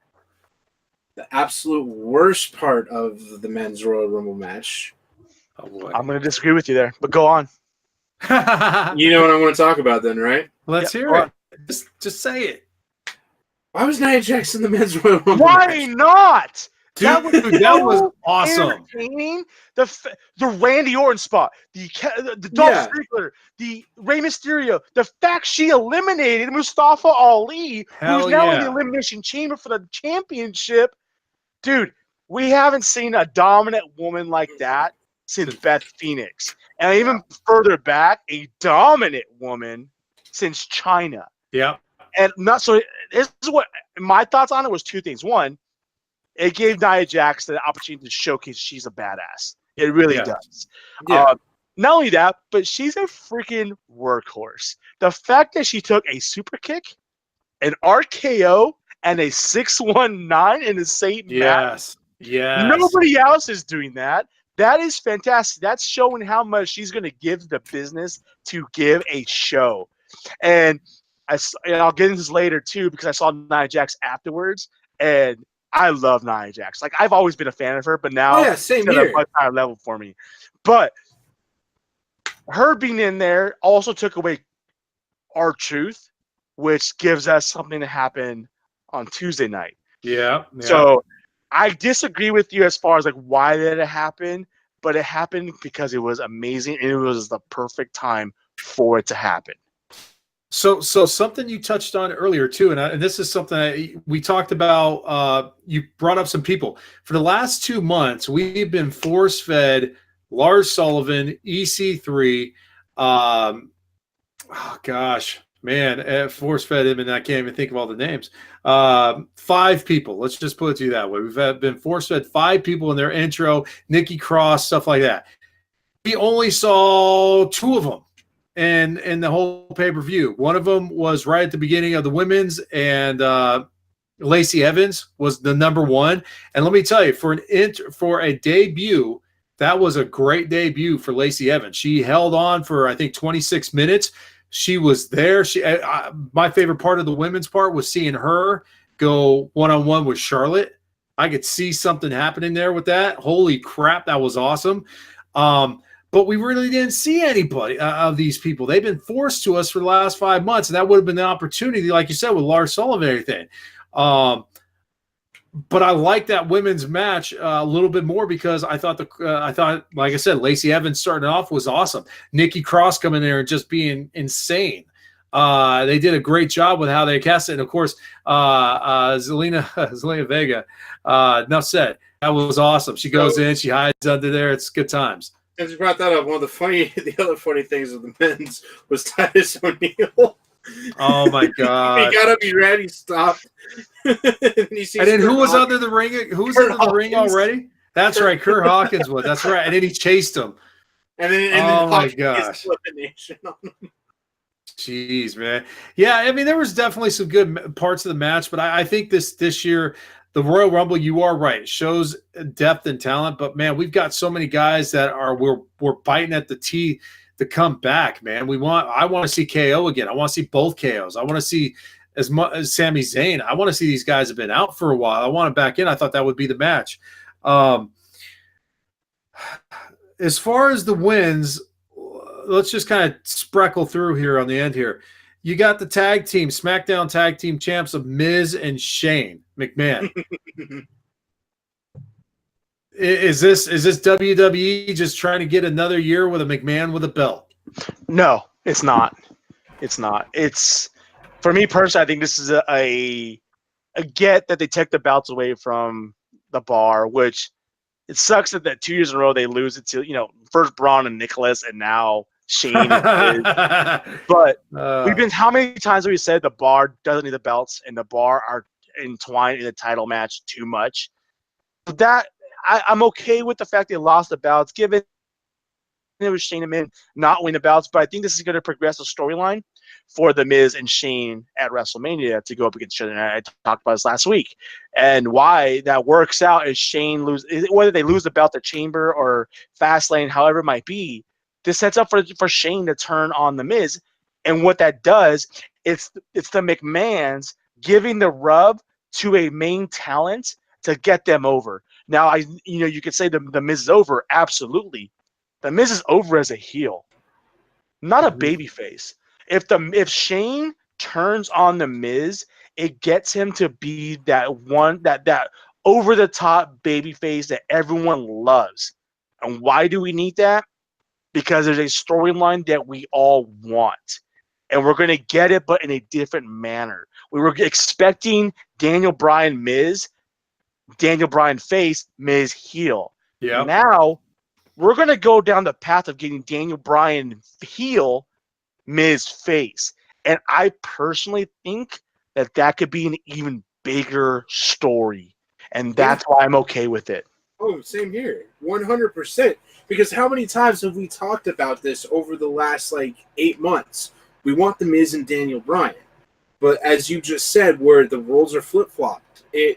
The absolute worst part of the men's Royal Rumble match. Oh, I'm going to disagree with you there, but go on. You know what I want to talk about then, right? Let's hear it. Just say it. Why was Nia Jax in the men's Royal Rumble Why match? Not? Dude, that was awesome. Entertaining. The Randy Orton spot, the Dolph Ziggler, the Rey Mysterio, the fact she eliminated Mustafa Ali, who's now in the Elimination Chamber for the championship. Dude, we haven't seen a dominant woman like that since Beth Phoenix. And even further back, a dominant woman since China. Yeah. And not so. This is what my thoughts on it was 2 things. One, it gave Nia Jax the opportunity to showcase she's a badass. It really does. Yeah. Not only that, but she's a freaking workhorse. The fact that she took a super kick, an RKO, and a 619 in the same match. Yes. Nobody else is doing that. That is fantastic. That's showing how much she's going to give the business to give a show. And I'll get into this later, too, because I saw Nia Jax afterwards, and I love Nia Jax. Like, I've always been a fan of her, but now same it's here. at a much higher level for me. But her being in there also took away R-Truth, which gives us something to happen on Tuesday night. Yeah. So I disagree with you as far as like why did it happen, but it happened because it was amazing and it was the perfect time for it to happen. So something you touched on earlier too, and this is something we talked about. You brought up some people. For the last 2 months, we've been force-fed Lars Sullivan, EC3. Oh gosh, man, force-fed him, and I can't even think of all the names. 5 people. Let's just put it to you that way. We've been force-fed 5 people in their intro. Nikki Cross, stuff like that. We only saw 2 of them. And the whole pay-per-view. One of them was right at the beginning of the women's, and Lacey Evans was the number 1. And let me tell you, for a debut, that was a great debut for Lacey Evans. She held on for, I think, 26 minutes. She was there. My favorite part of the women's part was seeing her go one-on-one with Charlotte. I could see something happening there with that. Holy crap, that was awesome. But we really didn't see anybody of these people. They've been forced to us for the last 5 months, and that would have been the opportunity, like you said, with Lars Sullivan and everything. But I like that women's match a little bit more because I thought, like I said, Lacey Evans starting off was awesome. Nikki Cross coming there and just being insane. They did a great job with how they cast it. And, of course, Zelina Vega, enough said. That was awesome. She goes in, she hides under there. It's good times. Since you brought that up, the other funny things of the men's was Titus O'Neil. Oh my God! He gotta be ready. Stop. And then who was under the ring? Who was under the ring already? That's right, Kurt Hawkins was. That's right. And then he chased him. And then oh my gosh! Jeez, man. Yeah, I mean, there was definitely some good parts of the match, but I think this year. The Royal Rumble, you are right, shows depth and talent, but man, we've got so many guys that we're biting at the teeth to come back, man. I want to see KO again. I want to see both KOs. I want to see as much as Sami Zayn. I want to see these guys have been out for a while. I want them back in. I thought that would be the match. As far as the wins, let's just kind of sprinkle through here on the end here. You got the tag team, SmackDown tag team champs of Miz and Shane McMahon. Is this WWE just trying to get another year with a McMahon with a belt? No, it's not. It's not. It's, for me personally, I think this is a get that they took the belts away from the Bar, which it sucks that 2 years in a row they lose it to, first Braun and Nicholas and now Shane. But we've been, how many times have we said the Bar doesn't need the belts and the Bar are entwined in the title match too much? That I'm okay with the fact they lost the belts, given it was Shane and Miz not winning the belts, but I think this is going to progress the storyline for the Miz and Shane at WrestleMania to go up against each other. And I talked about this last week. And why that works out is Shane whether they lose the belt at Chamber or Fastlane, however it might be, this sets up for Shane to turn on the Miz. And what that does, it's the McMahons giving the rub to a main talent to get them over. Now, you could say the Miz is over. Absolutely. The Miz is over as a heel, not a babyface. If Shane turns on the Miz, it gets him to be that over the top babyface that everyone loves. And why do we need that? Because there's a storyline that we all want. And we're going to get it, but in a different manner. We were expecting Daniel Bryan Miz, Daniel Bryan face, Miz heel. Yeah. Now we're going to go down the path of getting Daniel Bryan heel, Miz face. And I personally think that could be an even bigger story. And that's why I'm okay with it. Oh, same here. 100%. Because how many times have we talked about this over the last 8 months? We want the Miz and Daniel Bryan. But as you just said, where the roles are flip-flopped, and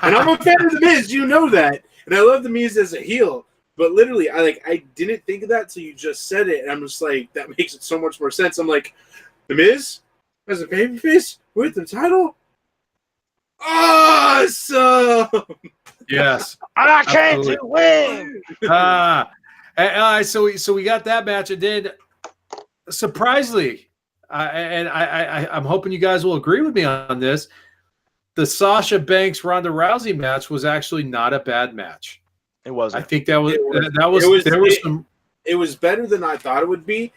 I'm a fan of the Miz, you know that. And I love the Miz as a heel. But literally, I didn't think of that till you just said it. And I'm just like, that makes it so much more sense. I'm like, the Miz as a babyface with the title? Awesome! Yes. I came to win! So we got that match. And then, surprisingly, I'm hoping you guys will agree with me on this, the Sasha Banks Ronda Rousey match was actually not a bad match. It wasn't. I think there was some. It was better than I thought it would be,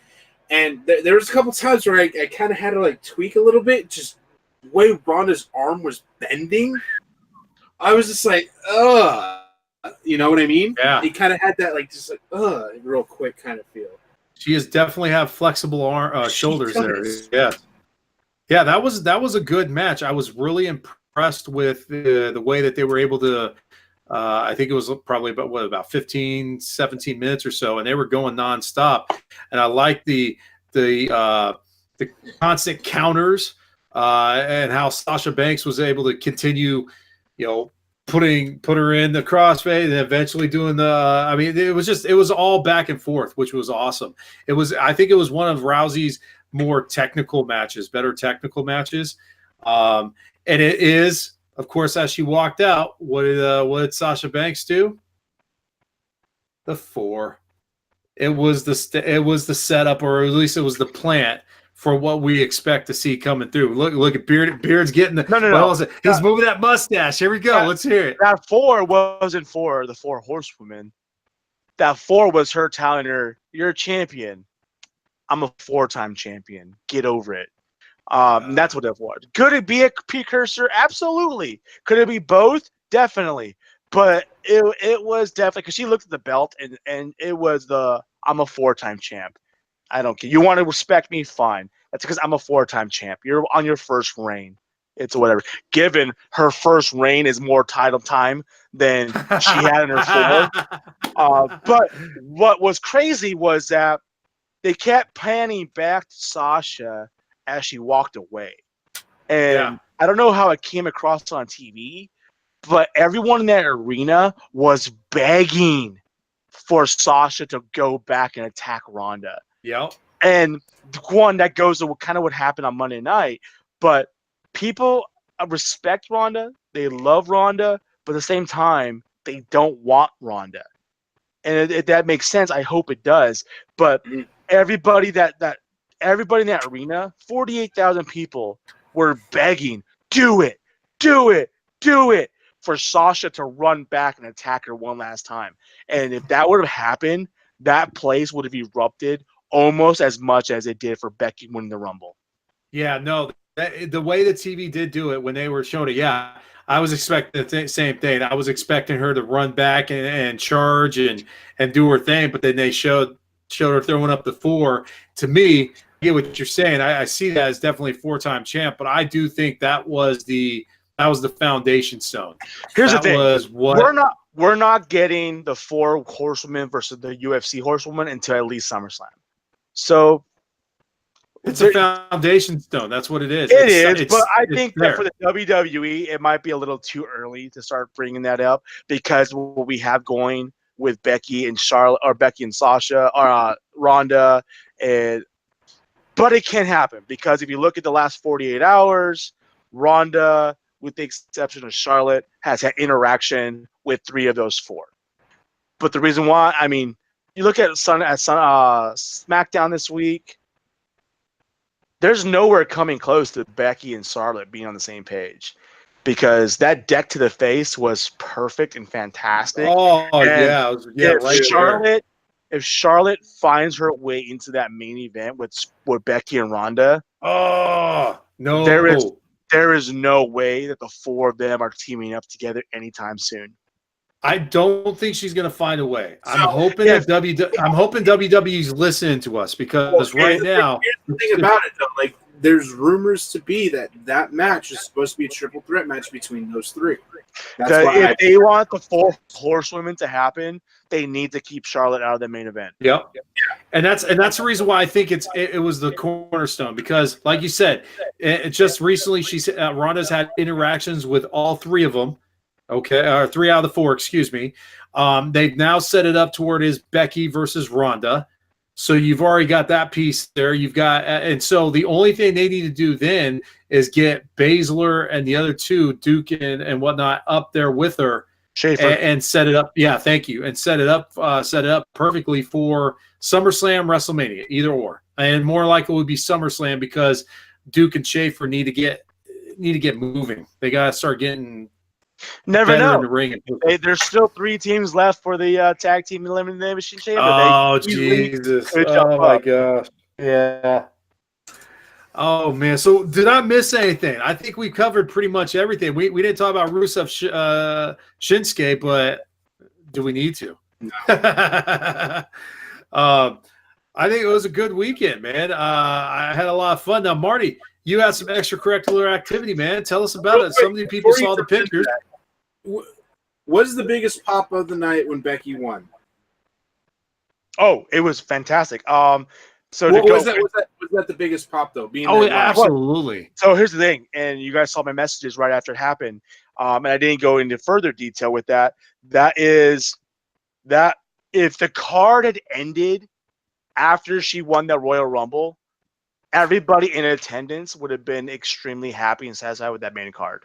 and there was a couple times where I kind of had to like tweak a little bit, just the way Ronda's arm was bending. I was just like, ugh. You know what I mean? Yeah. He kind of had that like just like real quick kind of feel. She has definitely have flexible shoulders there. Yeah. Yeah, that was a good match. I was really impressed with the way that they were able to I think it was probably about 15, 17 minutes or so, and they were going nonstop. And I liked the constant counters and how Sasha Banks was able to continue, put her in the crossfade and eventually doing it was all back and forth, which was awesome. I think it was one of Rousey's more technical matches, better technical matches. And it is, of course, as she walked out, what did Sasha Banks do? The 4. It was the setup, or at least it was the plant for what we expect to see coming through. Look at Beard's getting the no. He's moving that mustache. Here we go. Let's hear it. That 4 wasn't for the 4 horsewomen. That 4 was her telling her, "You're a champion. I'm a 4-time champion. Get over it." That's what it was. Could it be a precursor? Absolutely. Could it be both? Definitely. But it was definitely, because she looked at the belt and it was I'm a 4-time champ. I don't care. You want to respect me? Fine. That's because I'm a 4-time champ. You're on your first reign. It's whatever. Given her first reign is more title time than she had in her 4. But what was crazy was that they kept panning back to Sasha as she walked away. And I don't know how it came across on TV, but everyone in that arena was begging for Sasha to go back and attack Ronda. Yep. And one, that goes to kind of what happened on Monday night. But people respect Ronda. They love Ronda. But at the same time, they don't want Ronda. And if that makes sense, I hope it does. But everybody in that arena, 48,000 people were begging, do it, for Sasha to run back and attack her one last time. And if that would have happened, that place would have erupted almost as much as it did for Becky winning the Rumble. Yeah, no, the way the TV did do it when they were showing it, I was expecting the same thing. I was expecting her to run back and charge and do her thing, but then they showed her throwing up the 4. To me, I get what you're saying. I see that as definitely a 4-time champ, but I do think that was the foundation stone. Here's the thing: we're not getting the 4 horsewomen versus the UFC horsewoman until at least SummerSlam. So it's a foundation stone. That's what it is. But I think that for the WWE, it might be a little too early to start bringing that up, because what we have going with Becky and Charlotte, or Becky and Sasha, or Ronda, but it can happen, because if you look at the last 48 hours, Ronda, with the exception of Charlotte, has had interaction with 3 of those 4. But the reason why, you look at SmackDown this week, there's nowhere coming close to Becky and Charlotte being on the same page, because that deck to the face was perfect and fantastic. Oh, and right. If Charlotte finds her way into that main event with Becky and Ronda, no, there is no way that the 4 of them are teaming up together anytime soon. I don't think she's going to find a way. I'm hoping WWE's listening to us, because right now, here's the thing about it, though, like, there's rumors to be that match is supposed to be a triple threat match between those 3. If they want the 4 horsewomen to happen, they need to keep Charlotte out of the main event. Yep. And that's the reason why I think it was the cornerstone, because, like you said, just recently Ronda's had interactions with all 3 of them. Okay, or 3 out of the 4, excuse me. They've now set it up toward is Becky versus Ronda. So you've already got that piece there. You've got, and so the only thing they need to do then is get Baszler and the other 2, Duke and whatnot, up there with her and set it up. Yeah, thank you. And set it up perfectly for SummerSlam, WrestleMania, either or. And more likely it would be SummerSlam, because Duke and Schaefer need to get need to get moving. They got to start getting Never better know. in the ring. There's still 3 teams left for the tag team elimination chamber. Oh, They easily Jesus. could jump Oh, my up. gosh. Yeah. Oh, man. So did I miss anything? I think we covered pretty much everything. We didn't talk about Rusev Shinsuke, but do we need to? No. I think it was a good weekend, man. I had a lot of fun. Now, Marty, you had some extracurricular activity, man. Tell us about it. Some of the people saw the pictures. What is the biggest pop of the night when Becky won? Oh, it was fantastic. So was that the biggest pop though? Absolutely. So here's the thing, and you guys saw my messages right after it happened, and I didn't go into further detail with that. That is that if the card had ended after she won the Royal Rumble, everybody in attendance would have been extremely happy and satisfied with that main card.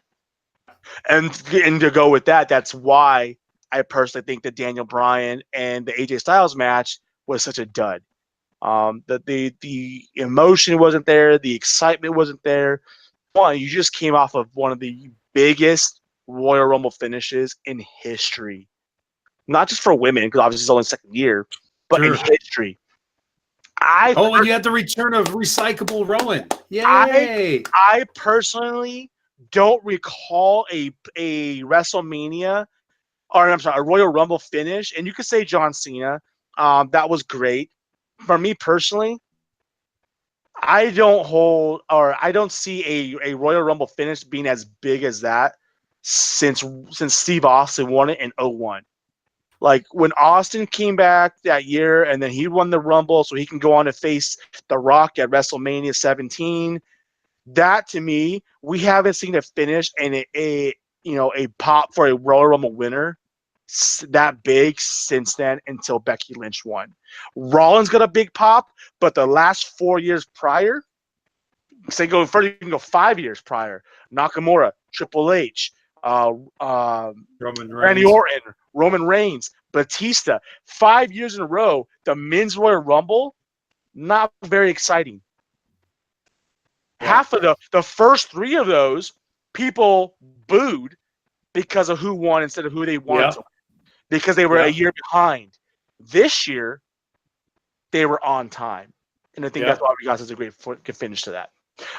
And to go with that, that's why I personally think the Daniel Bryan and the AJ Styles match was such a dud. That the emotion wasn't there, the excitement wasn't there. One, you just came off of one of the biggest Royal Rumble finishes in history, not just for women, because obviously it's only second year, but in history. And you had the return of recyclable Rowan. Yay! I personally don't recall a WrestleMania, or I'm sorry, a Royal Rumble finish, and you could say John Cena. That was great. For me personally, I don't see a Royal Rumble finish being as big as that since Steve Austin won it in 2001. Like when Austin came back that year and then he won the Rumble so he can go on to face The Rock at WrestleMania 17. That to me, we haven't seen a finish and a pop for a Royal Rumble winner that big since then until Becky Lynch won. Rollins got a big pop, but the last 4 years prior, say going further, you can go 5 years prior. Nakamura, Triple H, Randy Orton, Roman Reigns, Batista. 5 years in a row, the Men's Royal Rumble, not very exciting. Half of the first 3 of those, people booed because of who won instead of who they wanted to win, because they were a year behind. This year, they were on time. And I think that's why we got such a great finish to that.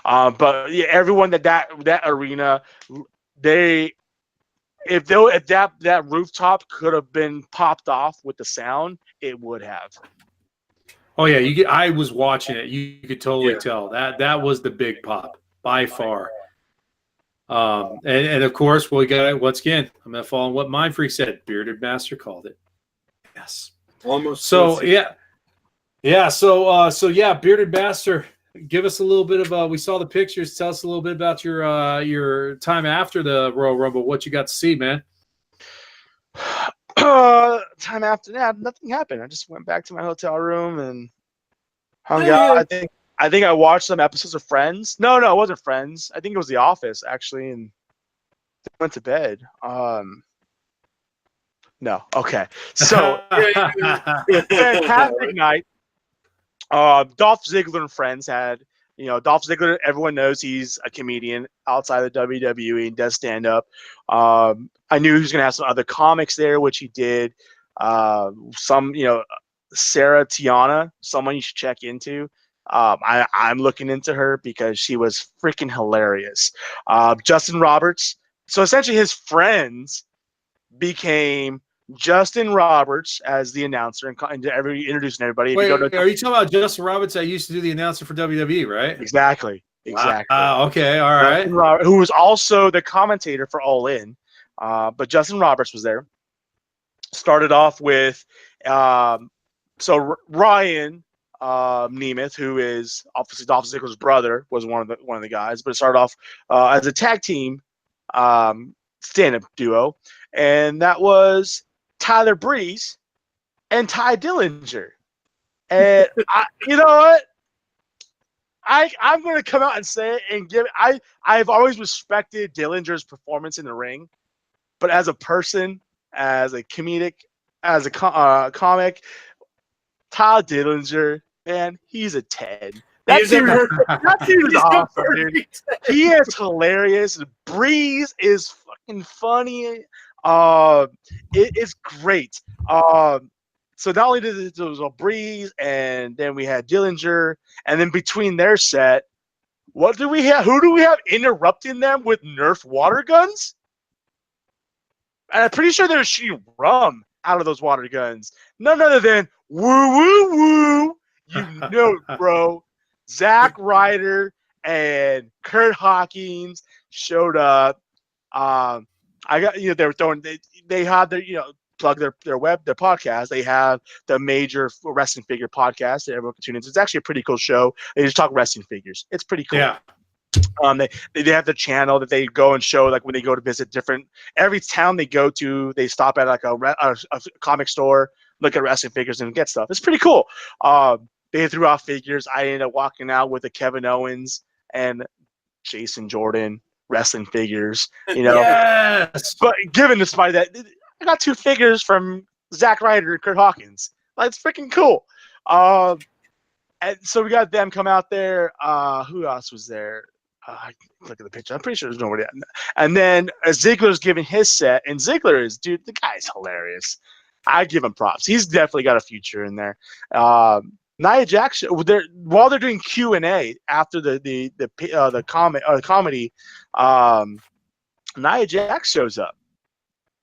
But yeah, everyone that arena, if that rooftop could have been popped off with the sound, it would have. Oh yeah, I was watching it. You could totally tell that was the big pop by far. And of course, we got it once again. I'm gonna follow what Mindfreak said. Bearded Master called it. Yes. Almost. So yeah. So Bearded Master. Give us a little bit of we saw the pictures. Tell us a little bit about your time after the Royal Rumble. What you got to see, man? Time after that, nothing happened. I just went back to my hotel room and hung out. I think I watched some episodes of Friends. No, it wasn't Friends. I think it was The Office actually, and went to bed. No, okay. So fantastic night. Dolph Ziggler and friends had, Dolph Ziggler, everyone knows he's a comedian outside of the WWE and does stand up. I knew he was going to have some other comics there, which he did. Sarah Tiana, someone you should check into. I'm looking into her because she was freaking hilarious. Justin Roberts. So essentially his friends became Justin Roberts as the announcer and introducing everybody. Wait, are you talking about Justin Roberts that used to do the announcer for WWE, right? Exactly. Okay, all right. Who was also the commentator for All In. But Justin Roberts was there. Started off with Ryan Nemeth, who is obviously Dolph Ziggler's brother, was one of the guys. But it started off as a tag team stand-up duo, and that was Tyler Breeze and Ty Dillinger. And you know what? I'm going to come out and say it and I've always respected Dillinger's performance in the ring, but as a person, as a comedic, as a comic, Ty Dillinger, man, he's a 10. That dude is awesome, dude. He is hilarious. Breeze is fucking funny. It is great. So not only did there was a Breeze, and then we had Dillinger, and then between their set, what do we have? Who do we have interrupting them with Nerf water guns? And I'm pretty sure they're shooting rum out of those water guns. None other than woo woo woo. You know, bro. Zack Ryder and Kurt Hawkins showed up. I got they were throwing. They had their plug their podcast. They have the major wrestling figure podcast that everyone can tune into. It's actually a pretty cool show. They just talk wrestling figures. It's pretty cool. Yeah. They have the channel that they go and show, like when they go to visit every town they go to, they stop at like a comic store, look at wrestling figures and get stuff. It's pretty cool. They threw out figures. I ended up walking out with a Kevin Owens and Jason Jordan wrestling figures, Yes. But given the spot that I got 2 figures from Zack Ryder and Kurt Hawkins. Like, it's freaking cool. And so we got them come out there. Who else was there? Look at the picture. I'm pretty sure there's nobody. And then Ziggler's giving his set, and Ziggler is, dude, the guy's hilarious. I give him props. He's definitely got a future in there. Nia Jax, while they're doing Q&A after the comedy, Nia Jax shows up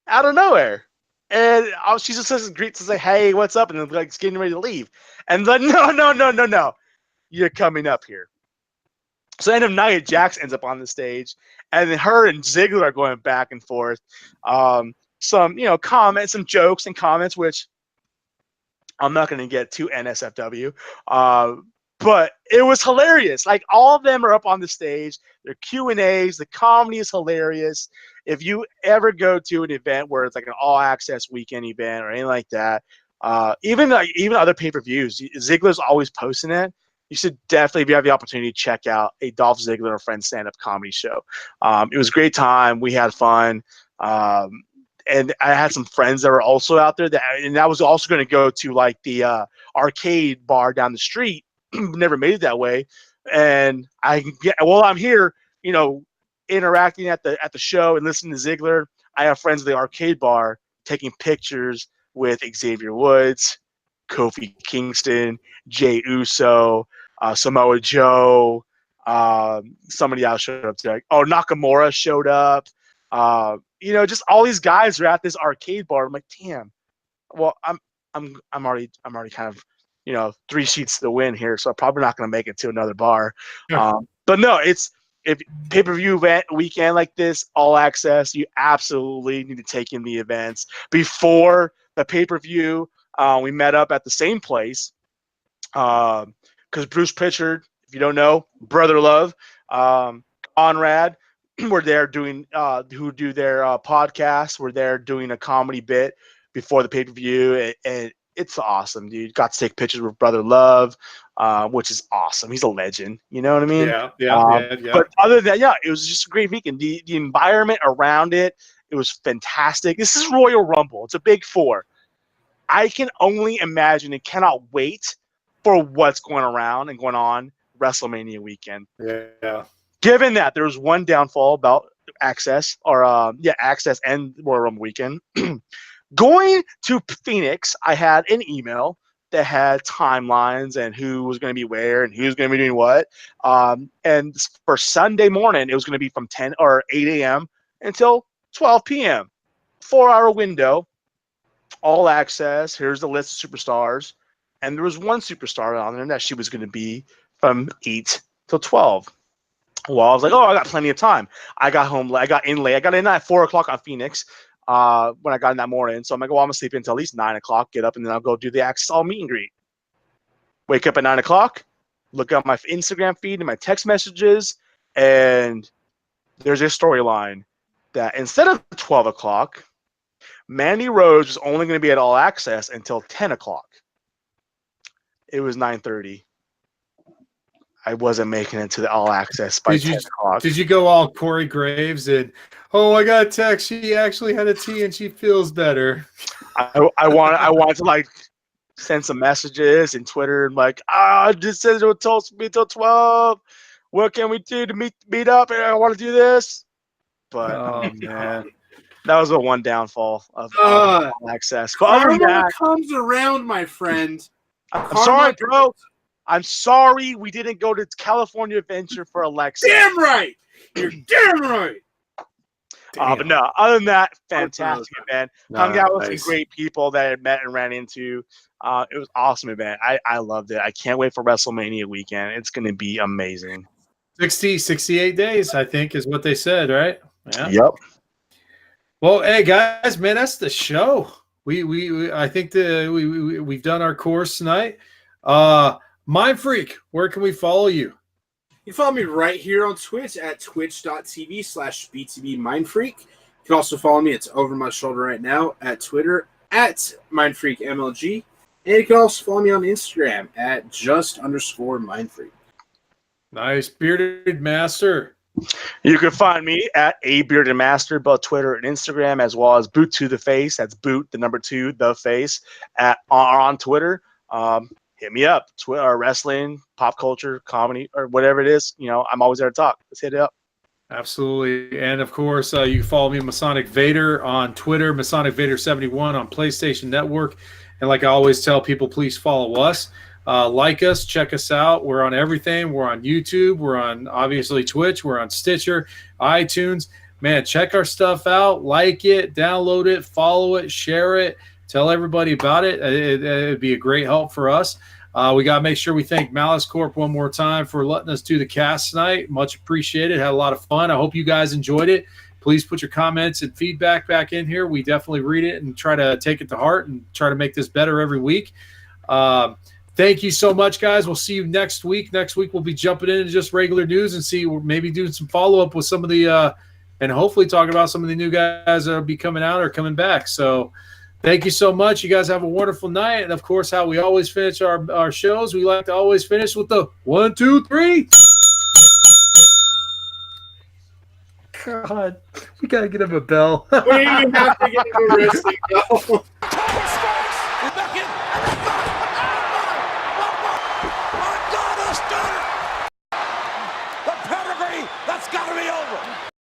out of nowhere. And she just says greets and say, "Hey, what's up?" And then like getting ready to leave. And then no, you're coming up here. So then Nia Jax ends up on the stage, and then her and Ziggler are going back and forth. Some comments, some jokes and comments, which I'm not going to get to NSFW. But it was hilarious. Like, all of them are up on the stage. Their Q&As. The comedy is hilarious. If you ever go to an event where it's like an all-access weekend event or anything like that, even other pay-per-views, Ziggler's always posting it. You should definitely, if you have the opportunity, check out a Dolph Ziggler and Friends stand-up comedy show. It was a great time. We had fun. And I had some friends that were also out there. And I was also going to go to like the arcade bar down the street. Never made it that way. And while I'm here, interacting at the show and listening to Ziggler, I have friends at the arcade bar taking pictures with Xavier Woods, Kofi Kingston, Jey Uso, Samoa Joe. Somebody else showed up today. Oh, Nakamura showed up. Just all these guys are at this arcade bar. I'm like, damn. Well, I'm already kind of 3 sheets to the win here, so I'm probably not going to make it to another bar. Yeah. But no, if pay-per-view event weekend like this, all access, you absolutely need to take in the events. Before the pay-per-view, we met up at the same place because Bruce Pritchard, if you don't know, Brother Love, Conrad, were there doing who do their podcast. Were there doing a comedy bit before the pay-per-view, and it's awesome, dude. Got to take pictures with Brother Love, which is awesome. He's a legend. You know what I mean? Yeah. But other than that, it was just a great weekend. The environment around it was fantastic. This is Royal Rumble. It's a big 4. I can only imagine and cannot wait for what's going on WrestleMania weekend. Yeah. Given that there's one downfall about Access Access and Royal Rumble weekend. Going to Phoenix, I had an email that had timelines and who was going to be where and who's going to be doing what. And for Sunday morning, it was going to be from 10 or 8 a.m. until 12 p.m. 4-hour window, all access. Here's the list of superstars. And there was one superstar on there that she was going to be from 8 till 12. Well, I was like, I got plenty of time. I got in at 4 o'clock on Phoenix. When I got in that morning. So I'm like, I'm going to sleep until at least 9 o'clock, get up, and then I'll go do the Access All meet and greet. Wake up at 9 o'clock, look at my Instagram feed and my text messages, and there's a storyline that instead of 12 o'clock, Mandy Rose was only going to be at All Access until 10 o'clock. It was 9:30. I wasn't making it to the All Access by 10 o'clock. Did you go all Corey Graves and, I got a text. She actually had a tea and she feels better. I wanted to like send some messages in Twitter and like, just said it told me till 12. What can we do to meet up? I want to do this. But man, that was the one downfall of All Access. But other than Karma that, comes around, my friend. I'm sorry, bro. I'm sorry we didn't go to California Adventure for Alexa. Damn right. You're damn right. But no, other than that, fantastic event. Hung out with Nice. some great people that I met and ran into. It was awesome event. I loved it. I can't wait for WrestleMania weekend. It's going to be amazing. 68 days, I think, is what they said, right? Yeah. Yep. Well, hey guys, man, that's the show. I think we've done our course tonight. Mindfreak, where can we follow you? You can follow me right here on Twitch at twitch.tv/BTBMindfreak. You can also follow me, it's over my shoulder right now, at Twitter at MindfreakMLG. And you can also follow me on Instagram at @just_Mindfreak. Nice. Bearded Master. You can find me at Bearded Master, both Twitter and Instagram, as well as Boot to the Face. That's Boot, the number 2, the Face, on Twitter. Hit me up. Twitter, wrestling, pop culture, comedy, or whatever it is. I'm always there to talk. Let's hit it up. Absolutely. And of course, you can follow me, Masonic Vader, on Twitter, Masonic Vader 71 on PlayStation Network. And like I always tell people, please follow us. Like us, check us out. We're on everything. We're on YouTube. We're on, obviously, Twitch. We're on Stitcher, iTunes. Man, check our stuff out. Like it, download it, follow it, share it. Tell everybody about it. It'd be a great help for us. We got to make sure we thank Malice Corp one more time for letting us do the cast tonight. Much appreciated. Had a lot of fun. I hope you guys enjoyed it. Please put your comments and feedback back in here. We definitely read it and try to take it to heart and try to make this better every week. Thank you so much, guys. We'll see you next week. Next week, we'll be jumping into just regular news and see, we're maybe doing some follow-up with some of the and hopefully talking about some of the new guys that will be coming out or coming back. So thank you so much. You guys have a wonderful night. And, of course, how we always finish our shows, we like to always finish with the 1, 2, 3. God, we got to get him a bell. We even have to get him a wrestling bell.